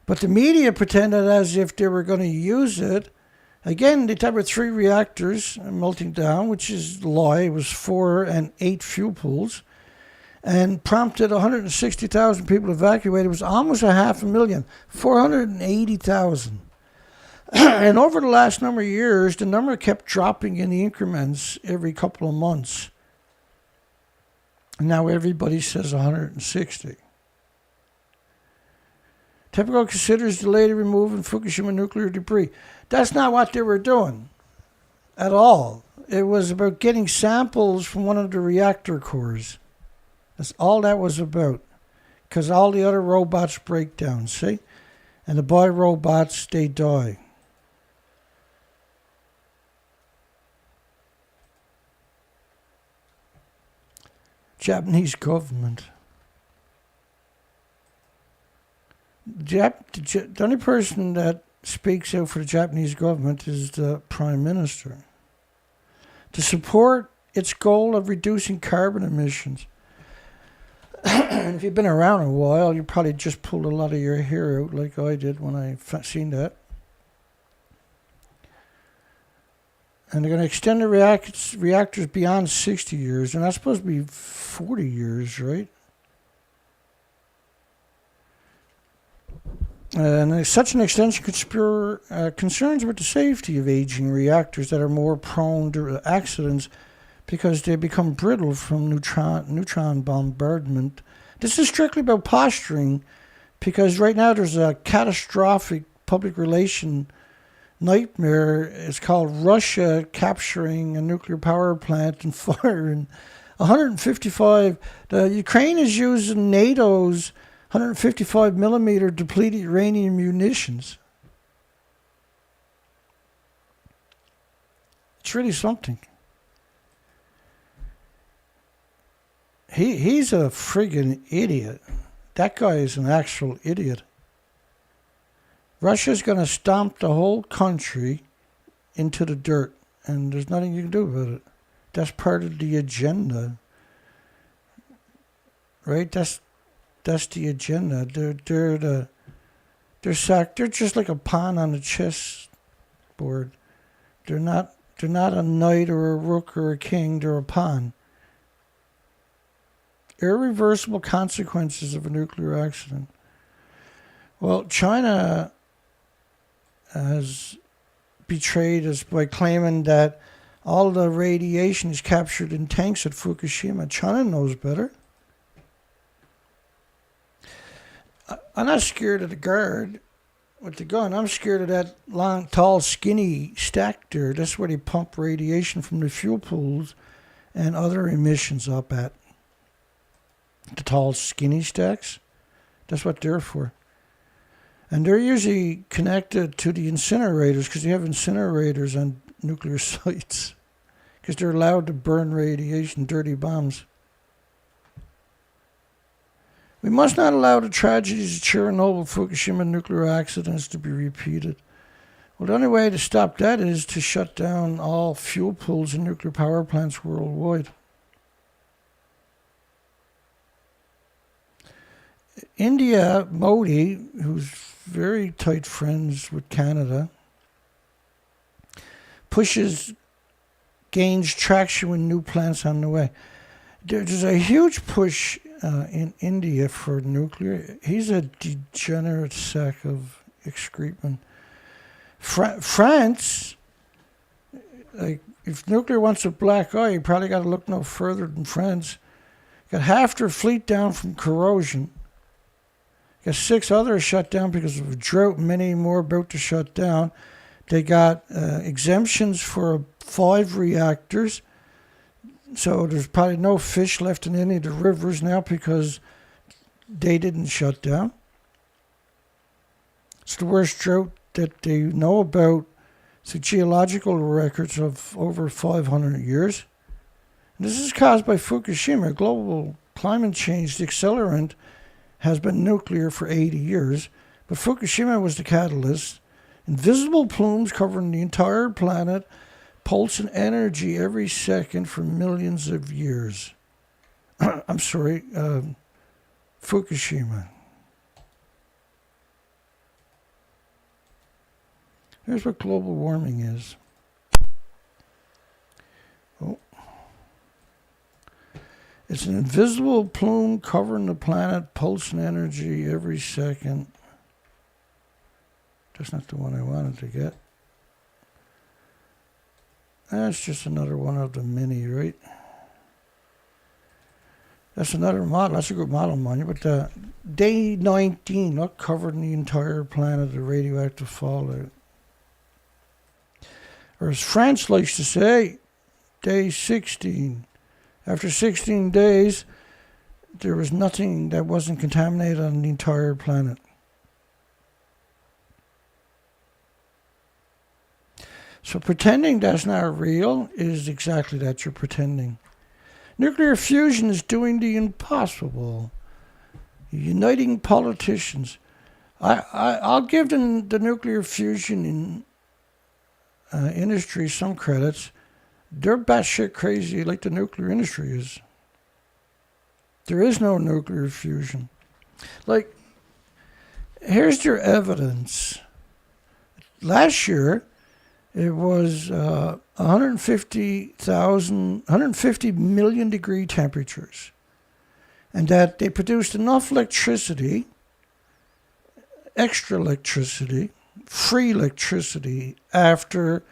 But the media pretended as if they were going to use it. Again, they talked about 3 reactors melting down, which is a lie. It was 4 and 8 fuel pools. And prompted 160,000 people evacuated. It was almost 500,000. 480,000. And over the last number of years, the number kept dropping in increments every couple of months. And now everybody says 160. Tepco considers delay to removing Fukushima nuclear debris. That's not what they were doing at all. It was about getting samples from one of the reactor cores. That's all that was about. Because all the other robots break down, see? And the boy robots, they die. Japanese government. The only person that speaks out for the Japanese government is the Prime Minister. To support its goal of reducing carbon emissions. And if you've been around a while, you probably just pulled a lot of your hair out like I did when I seen that. And they're going to extend the reactors beyond 60 years. They're not supposed to be 40 years, right? And such an extension could spur concerns about the safety of aging reactors that are more prone to accidents because they become brittle from neutron bombardment. This is strictly about posturing because right now there's a catastrophic public relation nightmare. It's called Russia capturing a nuclear power plant and firing 155. The Ukraine is using NATO's 155 millimeter depleted uranium munitions. It's really something. He's a friggin' idiot. That guy is an actual idiot. Russia's going to stomp the whole country into the dirt, and there's nothing you can do about it. That's part of the agenda, right? That's the agenda. They're just like a pawn on the chess board. They're not a knight or a rook or a king. They're a pawn. Irreversible consequences of a nuclear accident. Well, China has betrayed us by claiming that all the radiation is captured in tanks at Fukushima. China knows better. I'm not scared of the guard with the gun. I'm scared of that long, tall, skinny stack there. That's where they pump radiation from the fuel pools and other emissions up at. The tall, skinny stacks. That's what they're for. And they're usually connected to the incinerators because you have incinerators on nuclear sites because they're allowed to burn radiation, dirty bombs. We must not allow the tragedies of Chernobyl, Fukushima nuclear accidents to be repeated. Well, the only way to stop that is to shut down all fuel pools and nuclear power plants worldwide. India, Modi, who's very tight friends with Canada, gains traction with new plants on the way. There's a huge push in India for nuclear. He's a degenerate sack of excrement. France, like if nuclear wants a black eye, you probably got to look no further than France. Got half their fleet down from corrosion. Got 6 others shut down because of a drought. Many more about to shut down. They got exemptions for 5 reactors. So there's probably no fish left in any of the rivers now because they didn't shut down. It's the worst drought that they know about. It's the geological records of over 500 years. And this is caused by Fukushima. Global climate change, the accelerant, has been nuclear for 80 years. But Fukushima was the catalyst. Invisible plumes covering the entire planet, pulsing energy every second for millions of years. I'm sorry, Fukushima. Here's what global warming is. Oh. It's an invisible plume covering the planet, pulsing energy every second. That's not the one I wanted to get. That's just another one of the many, right? That's another model. That's a good model, mind you. But day 19, not covering the entire planet of radioactive fallout. Or as France likes to say, day 16. After 16 days, there was nothing that wasn't contaminated on the entire planet. So pretending that's not real is exactly that. You're pretending. Nuclear fusion is doing the impossible. Uniting politicians. I'll give the nuclear fusion industry some credits. They're batshit crazy like the nuclear industry is. There is no nuclear fusion. Like, here's your evidence. Last year, it was 150 million degree temperatures. And that they produced enough electricity, extra electricity, free electricity, after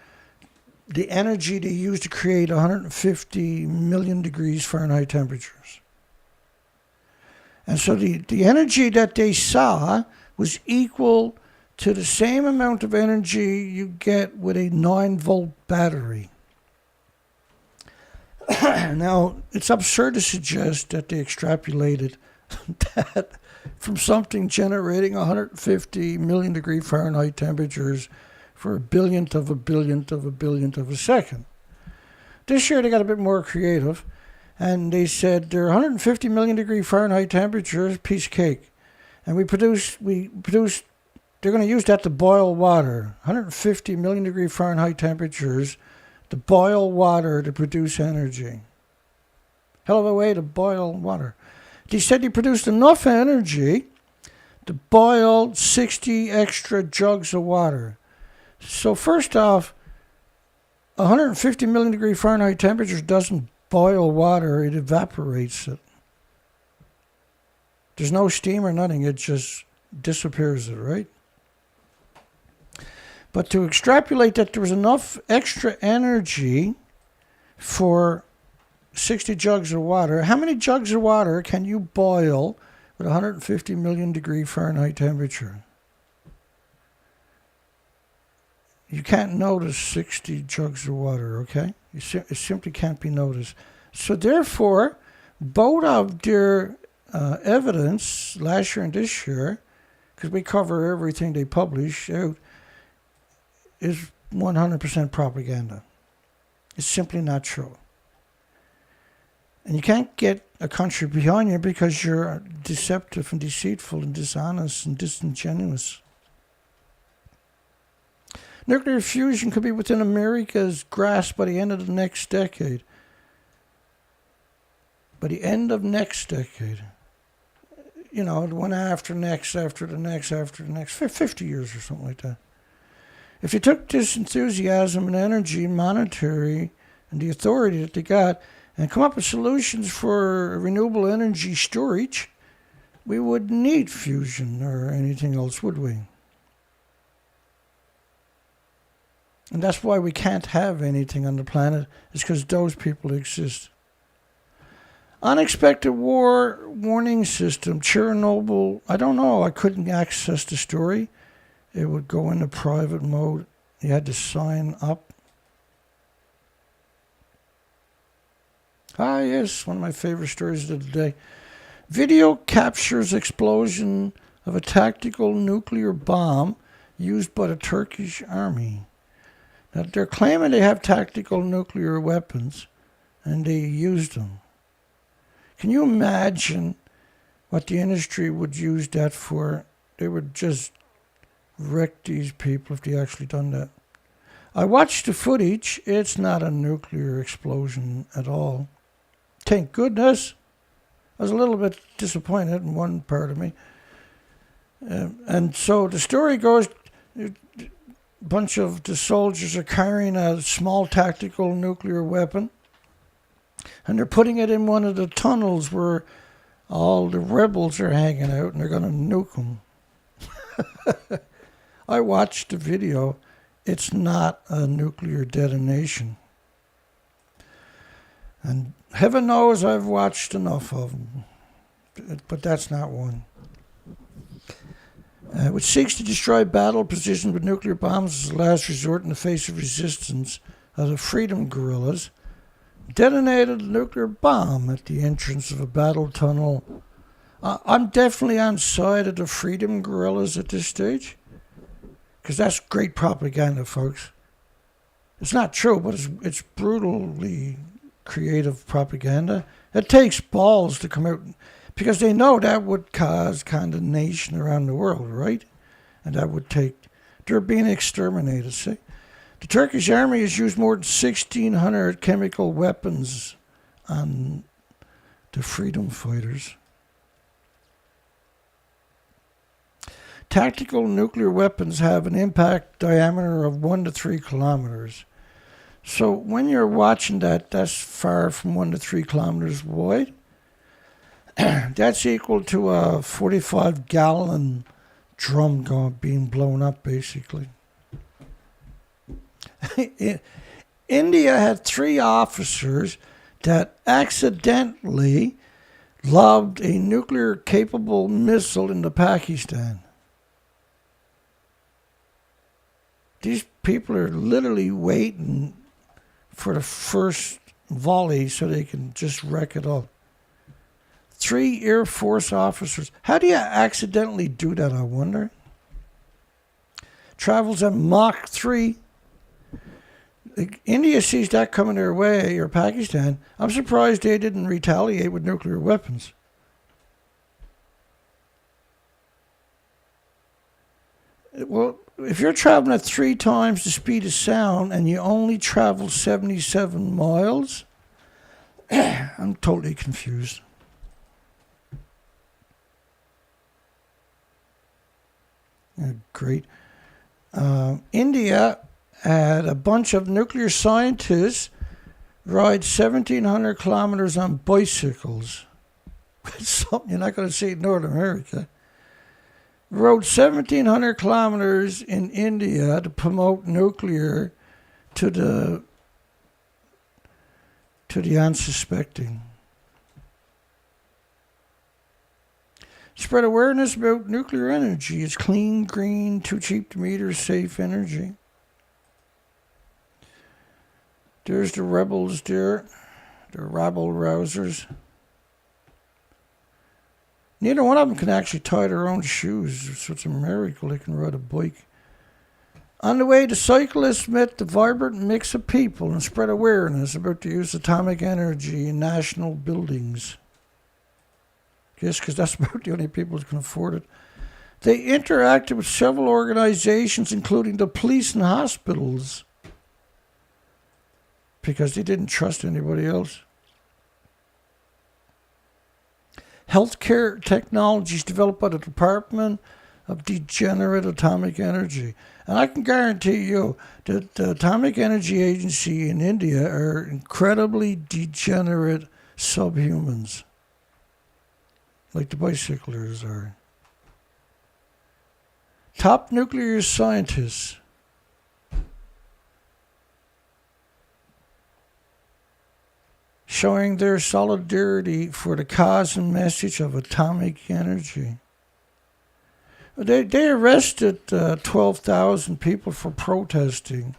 the energy they used to create 150 million degrees Fahrenheit temperatures. And so the energy that they saw was equal to the same amount of energy you get with a 9-volt battery. Now, it's absurd to suggest that they extrapolated that from something generating 150 million degree Fahrenheit temperatures for a billionth of a billionth of a billionth of a second. This year they got a bit more creative, and they said they're 150 million degree Fahrenheit temperatures, piece of cake. And we produce, they're going to use that to boil water. 150 million degree Fahrenheit temperatures to boil water to produce energy. Hell of a way to boil water. They said they produced enough energy to boil 60 extra jugs of water. So first off, 150 million degree Fahrenheit temperatures doesn't boil water, it evaporates it. There's no steam or nothing, it just disappears it, right? But to extrapolate that there was enough extra energy for 60 jugs of water, how many jugs of water can you boil with 150 million degree Fahrenheit temperature? You can't notice 60 jugs of water, okay? It simply can't be noticed. So therefore, both of their evidence last year and this year, because we cover everything they publish out, is 100% propaganda. It's simply not true. And you can't get a country behind you because you're deceptive and deceitful and dishonest and disingenuous. Nuclear fusion could be within America's grasp by the end of the next decade. By the end of next decade. You know, the one after next, after the next, after the next, 50 years or something like that. If you took this enthusiasm and energy and monetary and the authority that they got and come up with solutions for renewable energy storage, we wouldn't need fusion or anything else, would we? And that's why we can't have anything on the planet, is because those people exist. Unexpected war warning system, Chernobyl, I don't know, I couldn't access the story. It would go into private mode. You had to sign up. Ah, yes, one of my favorite stories of the day. Video captures explosion of a tactical nuclear bomb used by the Turkish army. Now, they're claiming they have tactical nuclear weapons, and they used them. Can you imagine what the industry would use that for? They would just wreck these people if they actually done that. I watched the footage. It's not a nuclear explosion at all. Thank goodness. I was a little bit disappointed in one part of me. And so the story goes, a bunch of the soldiers are carrying a small tactical nuclear weapon, and they're putting it in one of the tunnels where all the rebels are hanging out, and they're going to nuke them. I watched the video. It's not a nuclear detonation. And heaven knows I've watched enough of them. But that's not one. Which seeks to destroy battle positions with nuclear bombs as a last resort in the face of resistance of the freedom guerrillas, detonated a nuclear bomb at the entrance of a battle tunnel. I'm definitely on side of the freedom guerrillas at this stage, because that's great propaganda, folks. It's not true, but it's brutally creative propaganda. It takes balls to come out, because they know that would cause condemnation around the world, right? And that would take... They're being exterminated, see? The Turkish army has used more than 1,600 chemical weapons on the freedom fighters. Tactical nuclear weapons have an impact diameter of 1 to 3 kilometers. So when you're watching that, that's far from 1 to 3 kilometers wide. That's equal to a 45-gallon drum being blown up, basically. India had 3 officers that accidentally lobbed a nuclear-capable missile into Pakistan. These people are literally waiting for the first volley so they can just wreck it all. 3 Air Force officers. How do you accidentally do that, I wonder? Travels at Mach 3. India sees that coming their way, or Pakistan. I'm surprised they didn't retaliate with nuclear weapons. Well, if you're traveling at 3 times the speed of sound and you only travel 77 miles, I'm totally confused. Great. India had a bunch of nuclear scientists ride 1,700 kilometers on bicycles. It's something you're not going to see in North America. Rode 1,700 kilometers in India to promote nuclear to the unsuspecting. Spread awareness about nuclear energy. It's clean, green, too cheap to meter, safe energy. There's the rebels there, the rabble rousers. Neither one of them can actually tie their own shoes, so it's a miracle they can ride a bike. On the way, the cyclists met the vibrant mix of people and spread awareness about the use of atomic energy in national buildings. Yes, because that's about the only people who can afford it. They interacted with several organizations, including the police and hospitals, because they didn't trust anybody else. Healthcare technologies developed by the Department of Degenerate Atomic Energy. And I can guarantee you that the Atomic Energy Agency in India are incredibly degenerate subhumans, like the bicyclers are. Top nuclear scientists. Showing their solidarity for the cause and message of atomic energy. They arrested 12,000 people for protesting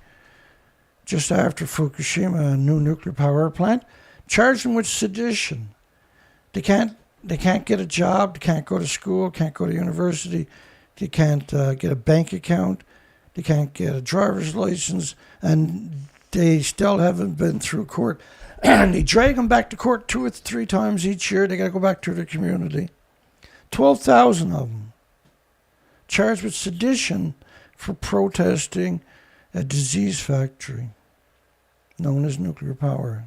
just after Fukushima, a new nuclear power plant, charged them with sedition. They can't get a job, they can't go to school, can't go to university, they can't get a bank account, they can't get a driver's license, and they still haven't been through court. And they drag them back to court 2 or 3 times each year. They got to go back to their community. 12,000 of them charged with sedition for protesting a disease factory known as nuclear power.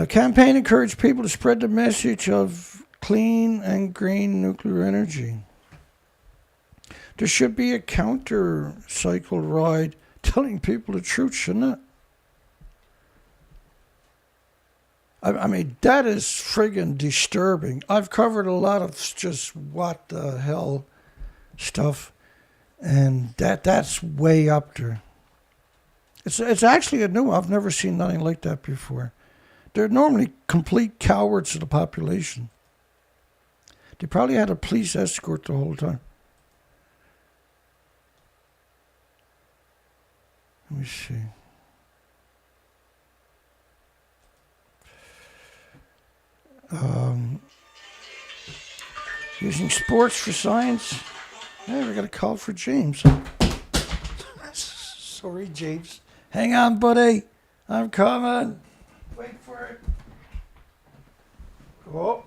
Campaign encouraged people to spread the message of clean and green nuclear energy. There should be a counter-cycle ride telling people the truth, shouldn't it? I mean, that is friggin' disturbing. I've covered a lot of just what the hell stuff, and that's way up there. It's actually a new. I've never seen nothing like that before. They're normally complete cowards to the population. They probably had a police escort the whole time. Let me see. Using sports for science. Hey, we got a call for James. Sorry, James. Hang on, buddy. I'm coming. Wait for it. Oh.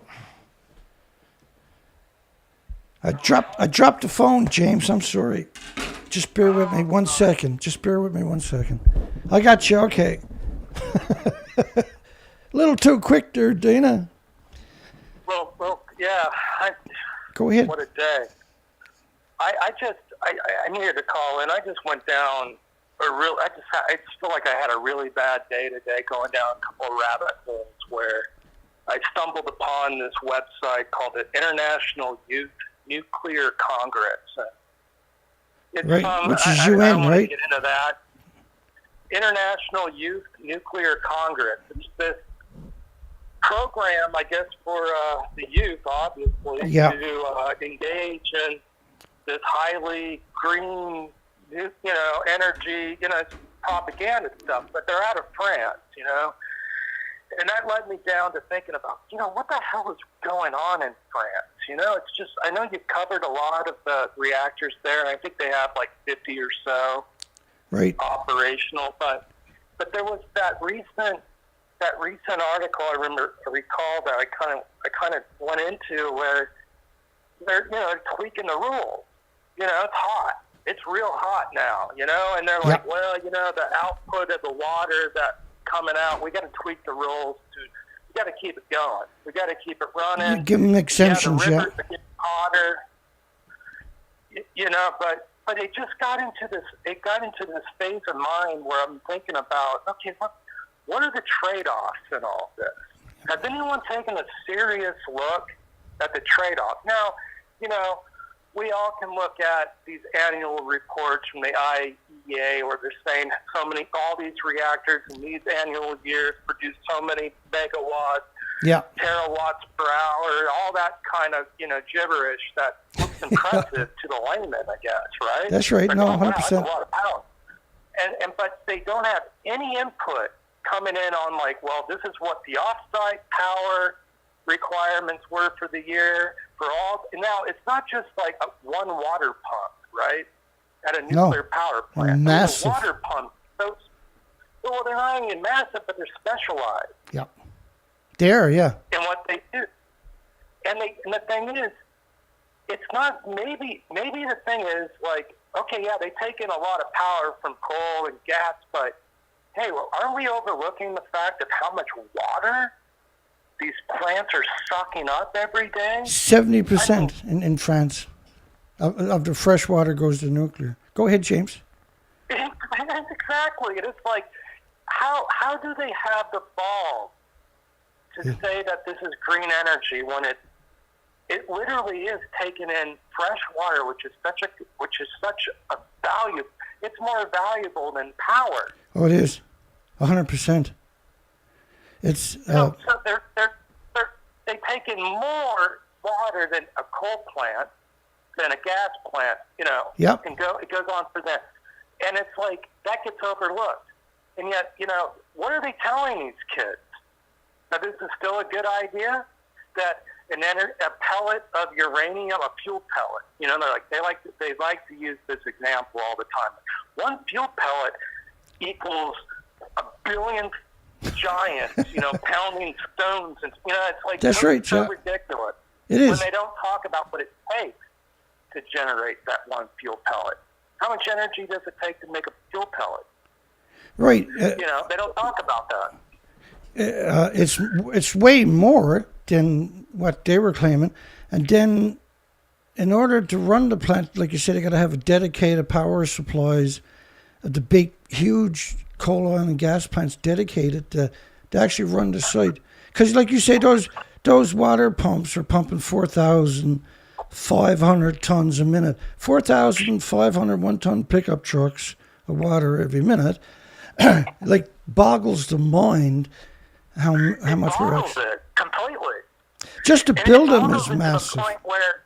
I dropped the phone, James. I'm sorry. Just bear with me 1 second. I got you. Okay. A little too quick there, Dana. Well, yeah. Go ahead. What a day. I needed to call in. I just went down I just feel like I had a really bad day today, going down a couple of rabbit holes where I stumbled upon this website called the International Youth Nuclear Congress. It's, right, which is I UN, don't want right? to get into that. International Youth Nuclear Congress. It's this program, I guess, for the youth, obviously, Yeah. to engage in this highly green, energy, propaganda stuff. But they're out of France, And that led me down to thinking about, what the hell is going on in France? It's just, I know you've covered a lot of the reactors there, and I think they have like 50 or so operational. But there was that recent article I recall that I kind of went into where they're tweaking the rules. It's hot. It's real hot now. And they're like, well, the output of the water that coming out, we got to tweak the rules we got to keep it going. We got to keep it running. You give them exemptions, the rivers are getting hotter. But it just got into this. It got into this phase of mind where I'm thinking about, okay, what are the trade-offs in all this? Has anyone taken a serious look at the trade-offs? Now, we all can look at these annual reports from the IAEA where they're saying all these reactors in these annual years produce so many megawatts, terawatts per hour, all that kind of, gibberish that looks impressive to the layman, I guess, right? That's right. Like, No, wow, 100%. that's a lot of power. But they don't have any input coming in on like, well, this is what the off-site power requirements were for the year for all. Now it's not just like one water pump, right? At a nuclear power plant, massive water pump. So, well, they're not even massive, but they're specialized. Yep. There, yeah. In what they do, and the thing is, it's not maybe the thing is like, okay, yeah, they take in a lot of power from coal and gas, but hey, well, aren't we overlooking the fact of how much water these plants are sucking up every day? 70% in France of the fresh water goes to nuclear. Go ahead, James. Exactly. It's like, how do they have the balls to say that this is green energy when it literally is taking in fresh water, which is such a value. It's more valuable than power. Oh, it is, 100%. It's so they take in more water than a coal plant, than a gas plant. Yep. It goes on for them, and it's like that gets overlooked. And yet, what are they telling these kids? That this is still a good idea? That a pellet of uranium, a fuel pellet. They like to use this example all the time. One fuel pellet equals 1 billion giants, pounding stones, and it's like that's right, so ridiculous. It is. When they don't talk about what it takes to generate that one fuel pellet. How much energy does it take to make a fuel pellet? Right. They don't talk about that. It's way more than what they were claiming, and then in order to run the plant, like you said, they got to have a dedicated power supplies. The big, huge coal, oil, and gas plants dedicated to actually run the site. Because like you say, those water pumps are pumping 4,500 tons a minute. 4,500 one-ton pickup trucks of water every minute. Like, boggles the mind how much we're boggles it completely. Just to build them is massive. To the point where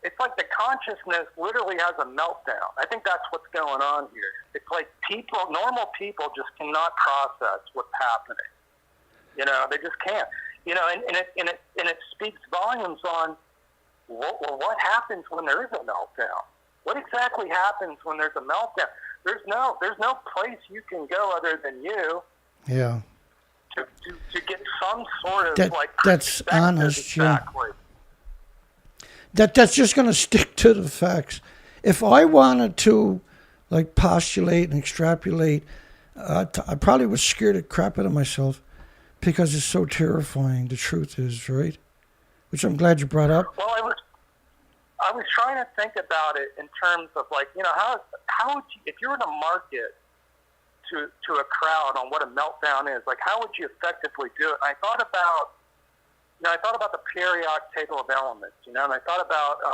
it's like the consciousness literally has a meltdown. I think that's what's going on here. It's like normal people just cannot process what's happening. You know, they just can't. You know, and it speaks volumes on what happens when there is a meltdown. What exactly happens when there's a meltdown? There's no place you can go other than you. Yeah. To get some sort of that's honest. Exactly. Yeah. That's just going to stick to the facts. If I wanted to, like, postulate and extrapolate, I probably would scare the crap out of myself because it's so terrifying. The truth is, right? Which I'm glad you brought up. Well, I was trying to think about it in terms of, like, you know, how would you, if you were to market to a crowd on what a meltdown is, like, how would you effectively do it? And I thought about the periodic table of elements, you know, and I thought about,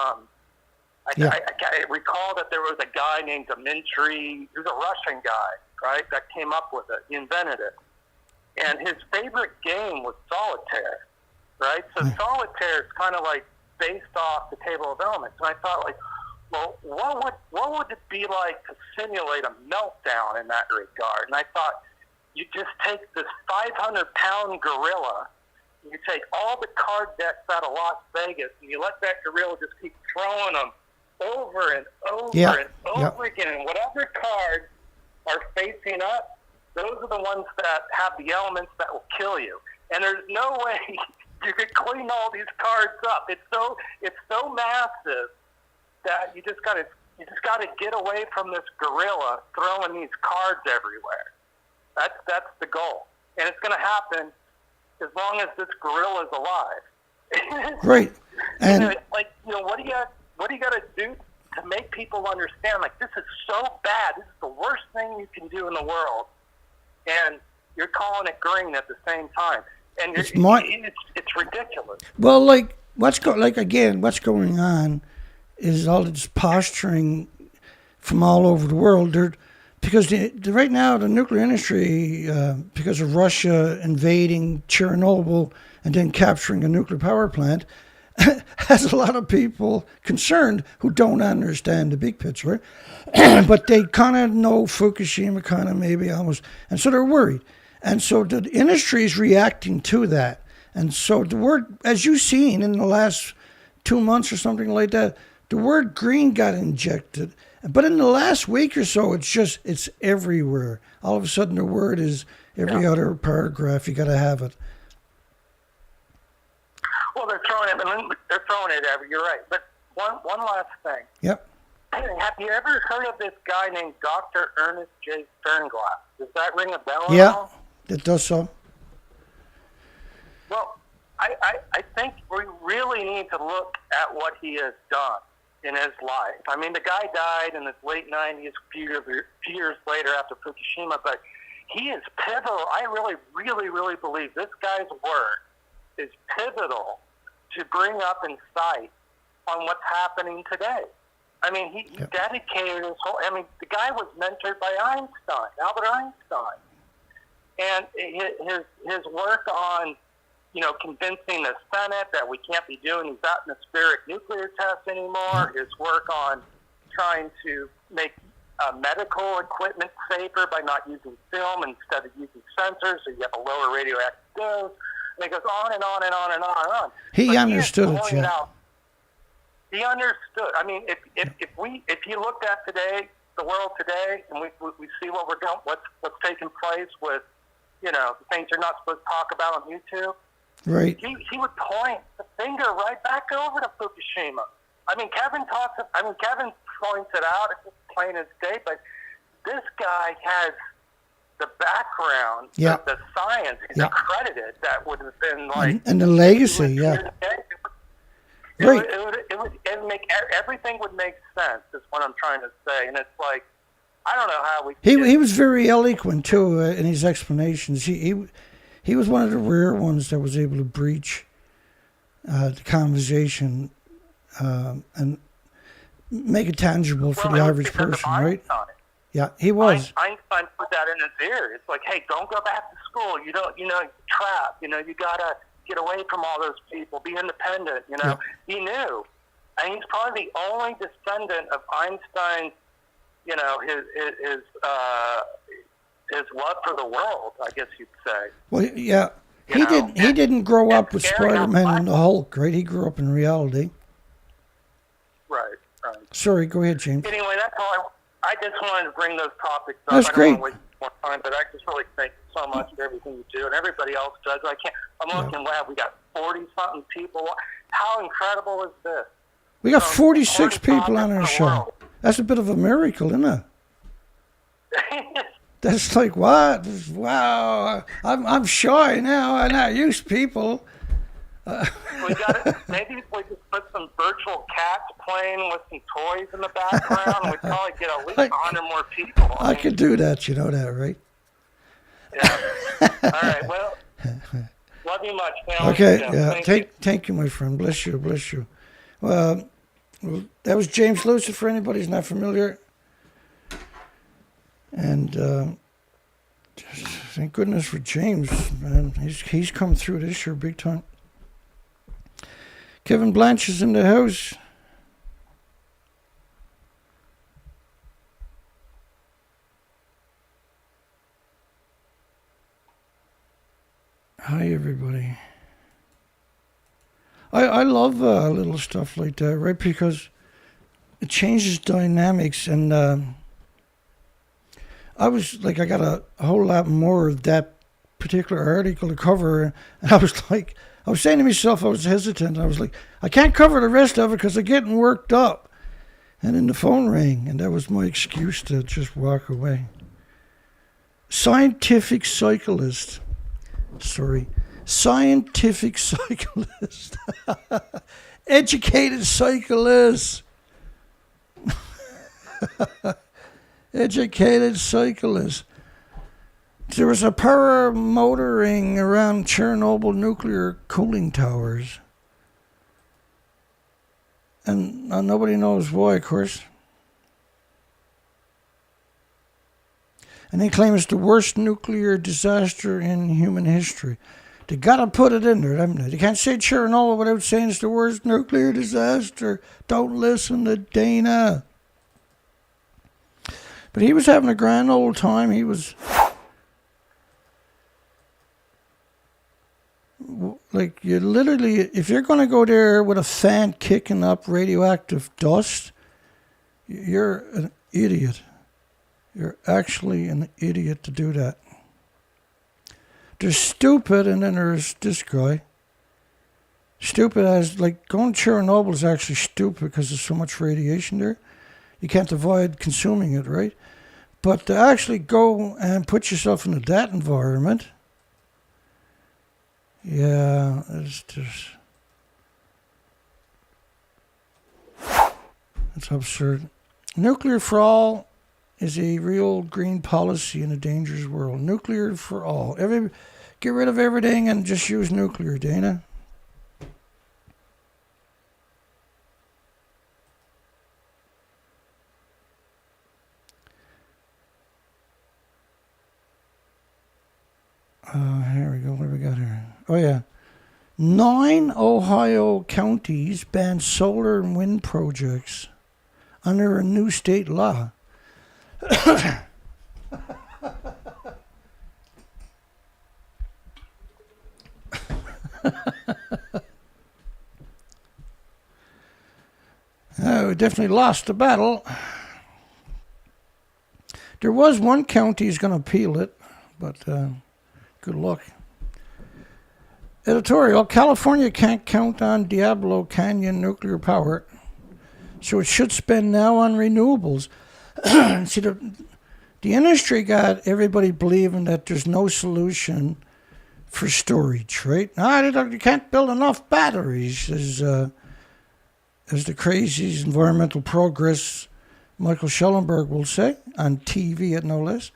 I recall that there was a guy named Dmitry, who's a Russian guy, right, that came up with it. He invented it. And his favorite game was solitaire, right? So solitaire is kind of like based off the table of elements. And I thought, like, well, what would it be like to simulate a meltdown in that regard? And I thought, you just take this 500-pound gorilla, you take all the card decks out of Las Vegas, and you let that gorilla just keep throwing them over and over and over again. And whatever cards are facing up, those are the ones that have the elements that will kill you. And there's no way you could clean all these cards up. It's so massive that you just gotta get away from this gorilla throwing these cards everywhere. That's the goal, and it's going to happen as long as this gorilla is alive. Right. And what do you got to do to make people understand? Like, this is so bad. This is the worst thing you can do in the world, and you're calling it green at the same time. And it's ridiculous. Well, like what's going on is all this posturing from all over the world. Because right now the nuclear industry, because of Russia invading Chernobyl and then capturing a nuclear power plant, has a lot of people concerned who don't understand the big picture, but they kind of know Fukushima, kind of maybe almost, and so they're worried. And so the industry is reacting to that. And so the word, as you've seen in the last 2 months or something like that, the word green got injected. But in the last week or so, it's everywhere. All of a sudden, the word is every other paragraph. You got to have it. Well, they're throwing it everywhere. You're right. But one last thing. Yep. Have you ever heard of this guy named Dr. Ernest J. Sternglass? Does that ring a bell? Yeah, it does so. Well, I think we really need to look at what he has done in his life. I mean, the guy died in his late 90s, a few years later after Fukushima, but he is pivotal. I really, really, really believe this guy's work is pivotal to bring up insight on what's happening today. I mean, he dedicated his whole... I mean, the guy was mentored by Albert Einstein. And his work on, convincing the Senate that we can't be doing these atmospheric nuclear tests anymore, his work on trying to make medical equipment safer by not using film instead of using sensors so you have a lower radioactive dose. And it goes on and on and on and on and on. He understood it, yeah. He understood. I mean, if you looked at today, the world today, and we see what we're doing, what's taking place with, the things you're not supposed to talk about on YouTube. Right. He would point the finger right back over to Fukushima. I mean, Kevin points it out. It's plain as day. But this guy has the background, the science. He's accredited. That would have been like and the legacy. Right. It would make everything would make sense. Is what I'm trying to say. And it's like, I don't know how we. He was very eloquent too in his explanations. He he was one of the rare ones that was able to breach the conversation and make it tangible for the average person, right? Yeah, he was. Einstein put that in his ear. It's like, hey, don't go back to school. You don't, you're trapped. You gotta get away from all those people. Be independent. Yeah. He knew, and he's probably the only descendant of Einstein's. His love for the world, I guess you'd say. Well, yeah, he didn't grow up with Spider-Man and the Hulk, right? He grew up in reality. Right. Sorry, go ahead, James. Anyway, that's all. I just wanted to bring those topics up. That's great. I don't want to waste more time, but I just really thank you so much for everything you do, and everybody else does. I'm looking loud. We got 40-something people. How incredible is this? We got 46 people on our show. That's a bit of a miracle, isn't it? That's like, what? Wow. I'm shy now. I'm not used to people. Maybe if we just put some virtual cats playing with some toys in the background, we'd probably get at least 100 more people. I could do that, you know that, right? Yeah. All right, well, love you much, family. Okay, yeah. Thank you, my friend. Bless you. Well, that was James Lucid, for anybody who's not familiar. And thank goodness for James, man. He's come through this year big time. Kevin Blanche is in the house. Hi, everybody. I love little stuff like that, right? Because it changes dynamics, and I got a whole lot more of that particular article to cover, and I was saying to myself, I was hesitant. I was like, I can't cover the rest of it because I'm getting worked up. And then the phone rang, and that was my excuse to just walk away. Scientific cyclist. Educated cyclist. Educated cyclist. There was a power motoring around Chernobyl nuclear cooling towers. And nobody knows why, of course. And they claim it's the worst nuclear disaster in human history. They gotta put it in there, haven't they? They can't say Chernobyl without saying it's the worst nuclear disaster. Don't listen to Dana. But he was having a grand old time. He was like, you literally, if you're going to go there with a fan kicking up radioactive dust, you're an idiot. You're actually an idiot to do that. There's stupid, and then there's this guy. Stupid as, like, going to Chernobyl is actually stupid because there's so much radiation there. You can't avoid consuming it, right? But to actually go and put yourself into that environment, yeah, it's just, it's absurd. Nuclear for all is a real green policy in a dangerous world. Nuclear for all. Get rid of everything and just use nuclear, Dana. Here we go. What do we got here? Oh, yeah. 9 Ohio counties ban solar and wind projects under a new state law. We definitely lost the battle. There was one county who's going to appeal it, but good luck. Editorial: California can't count on Diablo Canyon nuclear power, so it should spend now on renewables. See, the industry got everybody believing that there's no solution for storage, right? You can't build enough batteries, as the crazy environmental progress Michael Schellenberg will say on TV, at no less.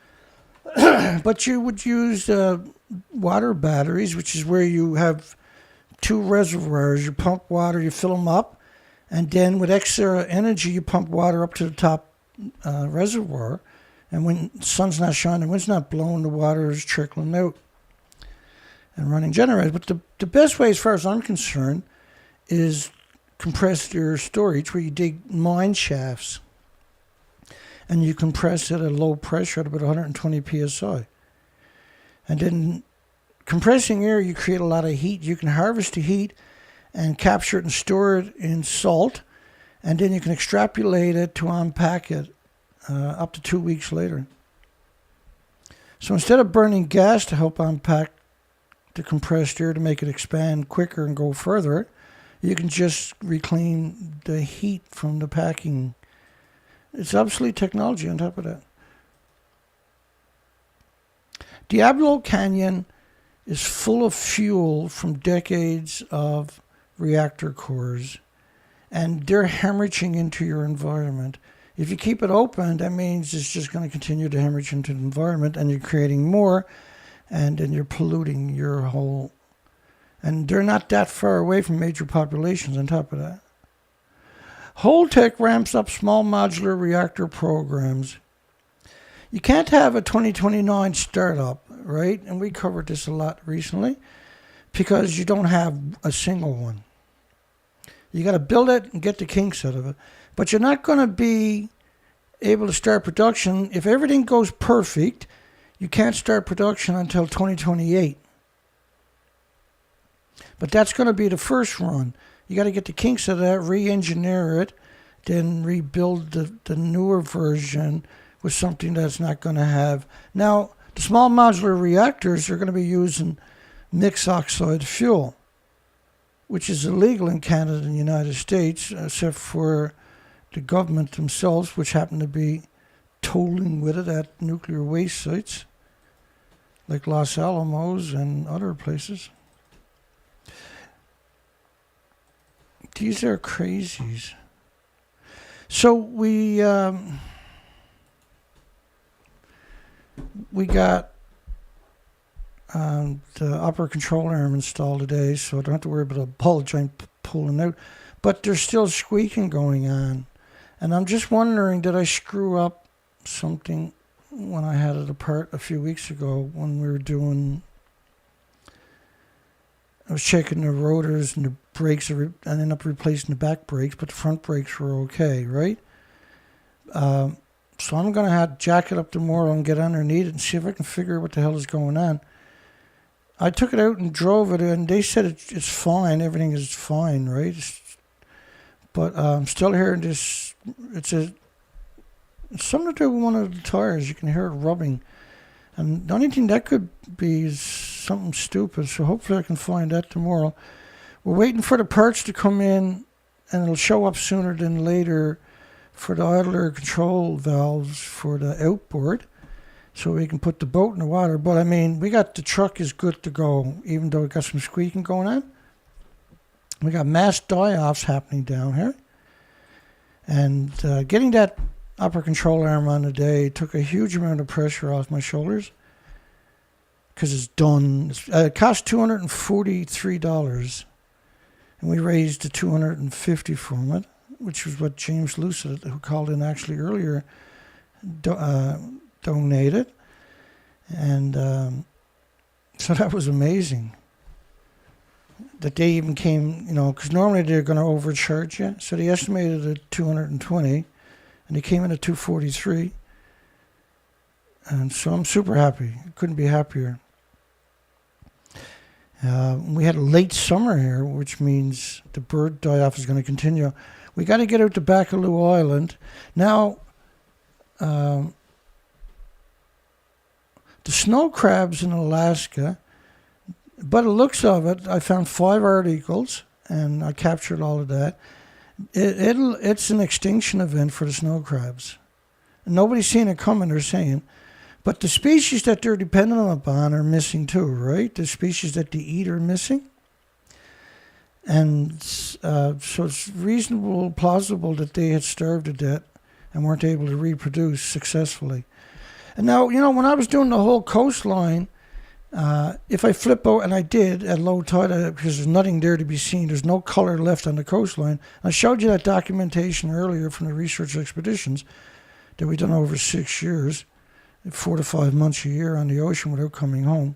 But you would use water batteries, which is where you have two reservoirs. You pump water, you fill them up, and then with extra energy, you pump water up to the top reservoir. And when the sun's not shining, wind's not blowing, the water is trickling out and running generators. But the best way, as far as I'm concerned, is compressed air storage, where you dig mine shafts and you compress it at low pressure at about 120 psi. And then compressing air, you create a lot of heat. You can harvest the heat and capture it and store it in salt, and then you can extrapolate it to unpack it up to 2 weeks later. So instead of burning gas to help unpack the compressed air to make it expand quicker and go further, you can just reclaim the heat from the packing. It's obsolete technology on top of that. Diablo Canyon is full of fuel from decades of reactor cores, and they're hemorrhaging into your environment. If you keep it open, that means it's just going to continue to hemorrhage into the environment, and you're creating more, and then you're polluting your whole... And they're not that far away from major populations on top of that. Holtec ramps up small modular reactor programs. You can't have a 2029 startup, right? And we covered this a lot recently, because you don't have a single one. You got to build it and get the kinks out of it. But you're not going to be able to start production. If everything goes perfect, you can't start production until 2028. But that's going to be the first run. You got to get the kinks out of that, re-engineer it, then rebuild the newer version with something that's not going to have... Now, the small modular reactors are going to be using mixed oxide fuel, which is illegal in Canada and the United States, except for the government themselves, which happen to be tolling with it at nuclear waste sites like Los Alamos and other places. These are crazies. So we got the upper control arm installed today, so I don't have to worry about a ball joint pulling out. But there's still squeaking going on. And I'm just wondering, did I screw up something when I had it apart a few weeks ago when we were doing... I was checking the rotors and the brakes. I ended up replacing the back brakes, but the front brakes were okay, right? So I'm going to have to jack it up tomorrow and get underneath it and see if I can figure out what the hell is going on. I took it out and drove it, and they said it's fine. Everything is fine, right? But I'm still hearing this. It's something to do with one of the tires. You can hear it rubbing. And the only thing that could be is something stupid, so hopefully I can find that tomorrow. We're waiting for the parts to come in, and it'll show up sooner than later for the idler control valves for the outboard, so we can put the boat in the water. But I mean, we got the truck is good to go, even though it got some squeaking going on. We got mass die-offs happening down here. And getting that upper control arm on today took a huge amount of pressure off my shoulders, because it's done. It cost $243, and we raised to $250 from it, which was what James Lucid, who called in actually earlier, donated. And so that was amazing that they even came, because normally they're going to overcharge you. So they estimated at $220, and they came in at $243. And so I'm super happy. Couldn't be happier. We had a late summer here, which means the bird die-off is going to continue. We got to get out to Bacaloo Island. Now, the snow crabs in Alaska, by the looks of it, I found 5 articles, and I captured all of that. It's an extinction event for the snow crabs. Nobody's seen it coming, they're saying. But the species that they're dependent upon are missing too, right? The species that they eat are missing. And so it's reasonable, plausible that they had starved to death and weren't able to reproduce successfully. And now, when I was doing the whole coastline, If I flip out, and I did at low tide, because there's nothing there to be seen, there's no color left on the coastline. I showed you that documentation earlier from the research expeditions that we've done over 6 years, 4 to 5 months a year on the ocean without coming home.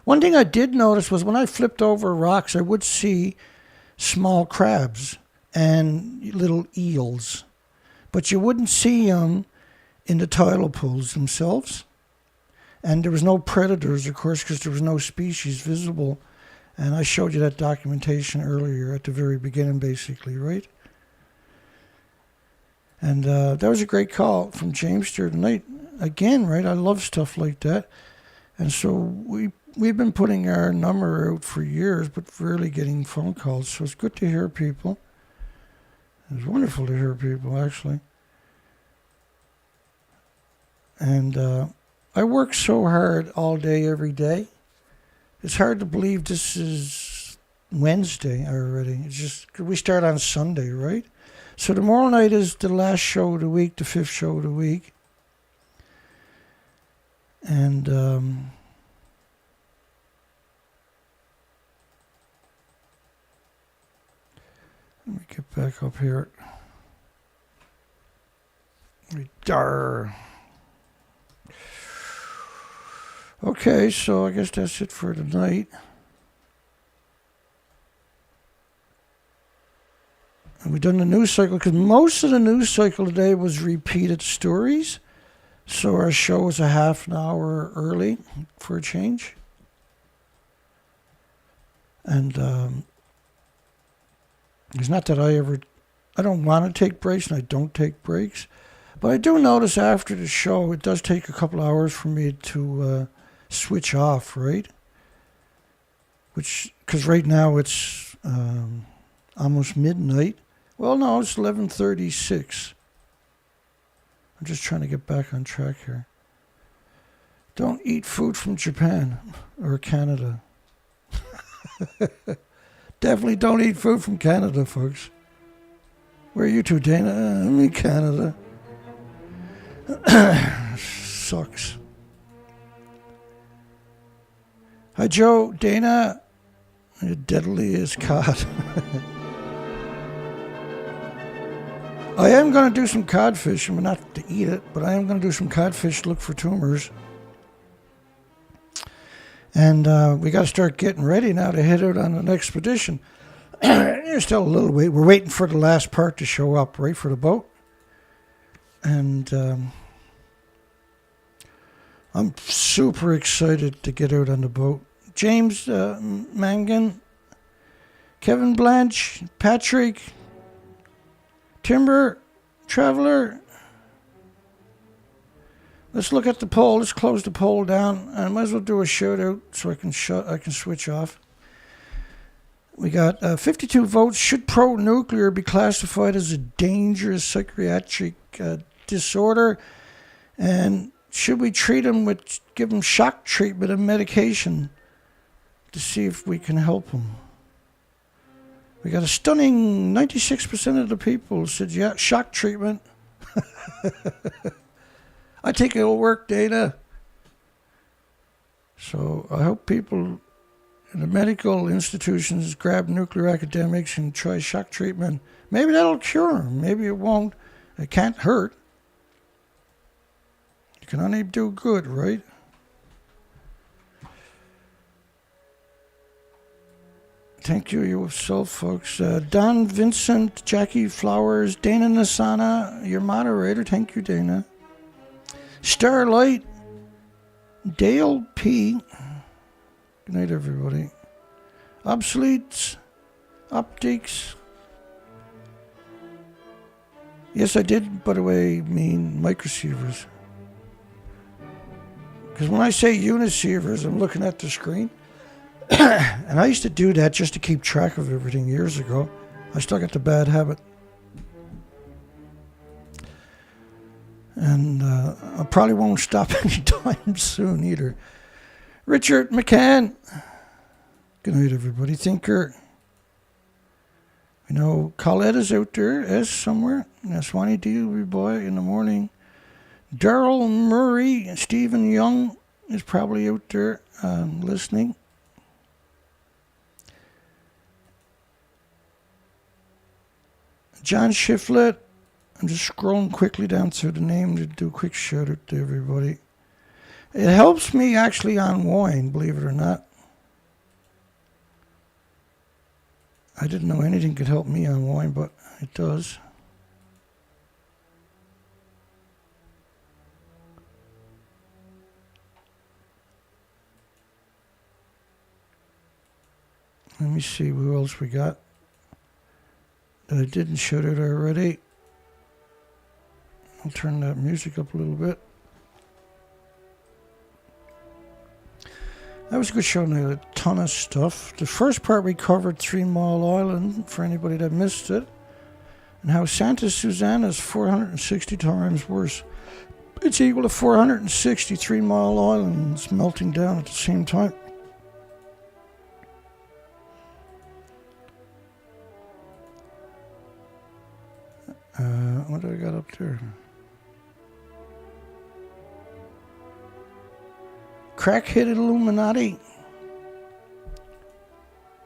One thing I did notice was when I flipped over rocks, I would see small crabs and little eels, but you wouldn't see them in the tidal pools themselves. And there was no predators, of course, because there was no species visible. And I showed you that documentation earlier at the very beginning, basically, right? And that was a great call from James there tonight. Again, right, I love stuff like that. And so we've been putting our number out for years, but rarely getting phone calls. So it's good to hear people. It's wonderful to hear people, actually. And I work so hard all day, every day. It's hard to believe this is Wednesday already. It's just, we start on Sunday, right? So tomorrow night is the last show of the week, the 5th show of the week. And let me get back up here. Dar. Okay, so I guess that's it for tonight. And we've done the news cycle, because most of the news cycle today was repeated stories. So our show was a half an hour early for a change. And it's not that I don't want to take breaks, and I don't take breaks. But I do notice after the show, it does take a couple hours for me to switch off, right? Because right now it's almost midnight. Well, no, it's 11:36. I'm just trying to get back on track here. Don't eat food from Japan or Canada. Definitely don't eat food from Canada, folks. Where are you two, Dana? I'm in Canada. Sucks. Hi, Joe. Dana. You're deadly as cod. I am going to do some codfish. I'm not to eat it, but I am going to do some codfish to look for tumors. And we got to start getting ready now to head out on an expedition. There's still a little wait. We're waiting for the last part to show up, right, for the boat. And I'm super excited to get out on the boat. James Mangan, Kevin Blanche, Patrick, Timber, Traveler. Let's look at the poll. Let's close the poll down. I might as well do a shout out so I can switch off. We got 52 votes. Should pro-nuclear be classified as a dangerous psychiatric disorder? And should we give them shock treatment and medication to see if we can help them? We got a stunning 96% of the people said, yeah, shock treatment. I think it'll work, Dana. So I hope people in the medical institutions grab nuclear academics and try shock treatment. Maybe that'll cure them. Maybe it won't. It can't hurt. You can only do good, right? Thank you yourself, folks. Don Vincent, Jackie Flowers, Dana Nasana, your moderator. Thank you, Dana. Starlight, Dale P. Good night, everybody. Obsoletes, optics. Yes, I did, by the way, mean microsievers. Because when I say unisievers, I'm looking at the screen. And I used to do that just to keep track of everything years ago. I still got the bad habit. And I probably won't stop anytime soon either. Richard McCann. Good night, everybody. Thinker. You know, Colette is out there, S somewhere. Swanee D will be boy in the morning. Daryl Murray, Stephen Young, is probably out there listening. John Shiflett. I'm just scrolling quickly down through the name to do a quick shout out to everybody. It helps me actually unwind, believe it or not. I didn't know anything could help me unwind, but it does. Let me see who else we got that I didn't shout out already. I'll turn that music up a little bit. That was a good show, and a ton of stuff. The first part we covered 3 Mile Island, for anybody that missed it, and how Santa Susana is 460 times worse. It's equal to 460 3 Mile Islands melting down at the same time. What do I got up there? Crackheaded Illuminati.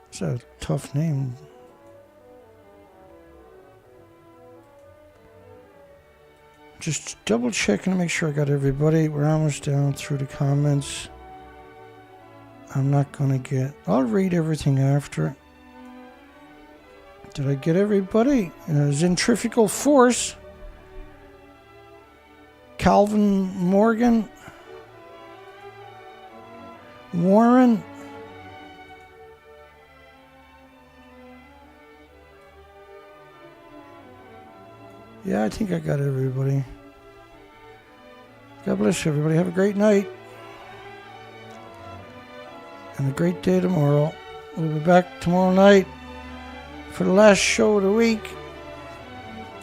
It's a tough name. Just double checking to make sure I got everybody. We're almost down through the comments. I'm not gonna get... I'll read everything after. Did I get everybody? Centrifugal Force. Calvin Morgan. Warren. Yeah, I think I got everybody. God bless everybody. Have a great night. And a great day tomorrow. We'll be back tomorrow night for the last show of the week.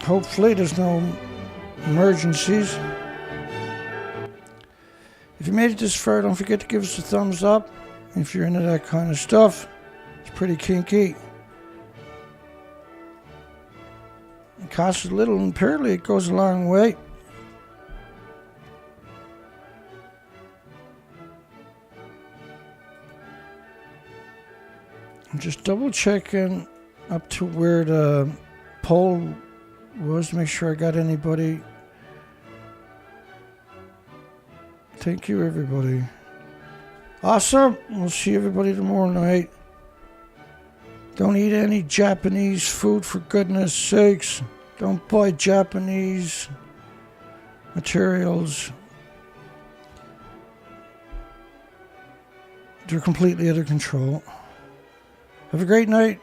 Hopefully there's no emergencies. If you made it this far, don't forget to give us a thumbs up. If you're into that kind of stuff, it's pretty kinky. It costs a little, and apparently it goes a long way. I'm just double checking up to where the poll was to make sure I got anybody. Thank you, everybody. Awesome. We'll see everybody tomorrow night. Don't eat any Japanese food, for goodness sakes. Don't buy Japanese materials. They're completely out of control. Have a great night.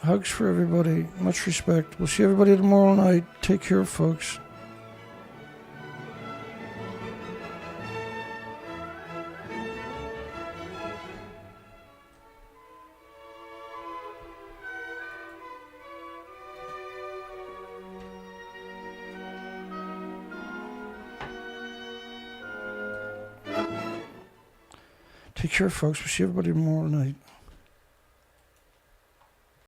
Hugs for everybody. Much respect. We'll see everybody tomorrow night. Take care, folks. Take care, folks. We'll see everybody tomorrow night.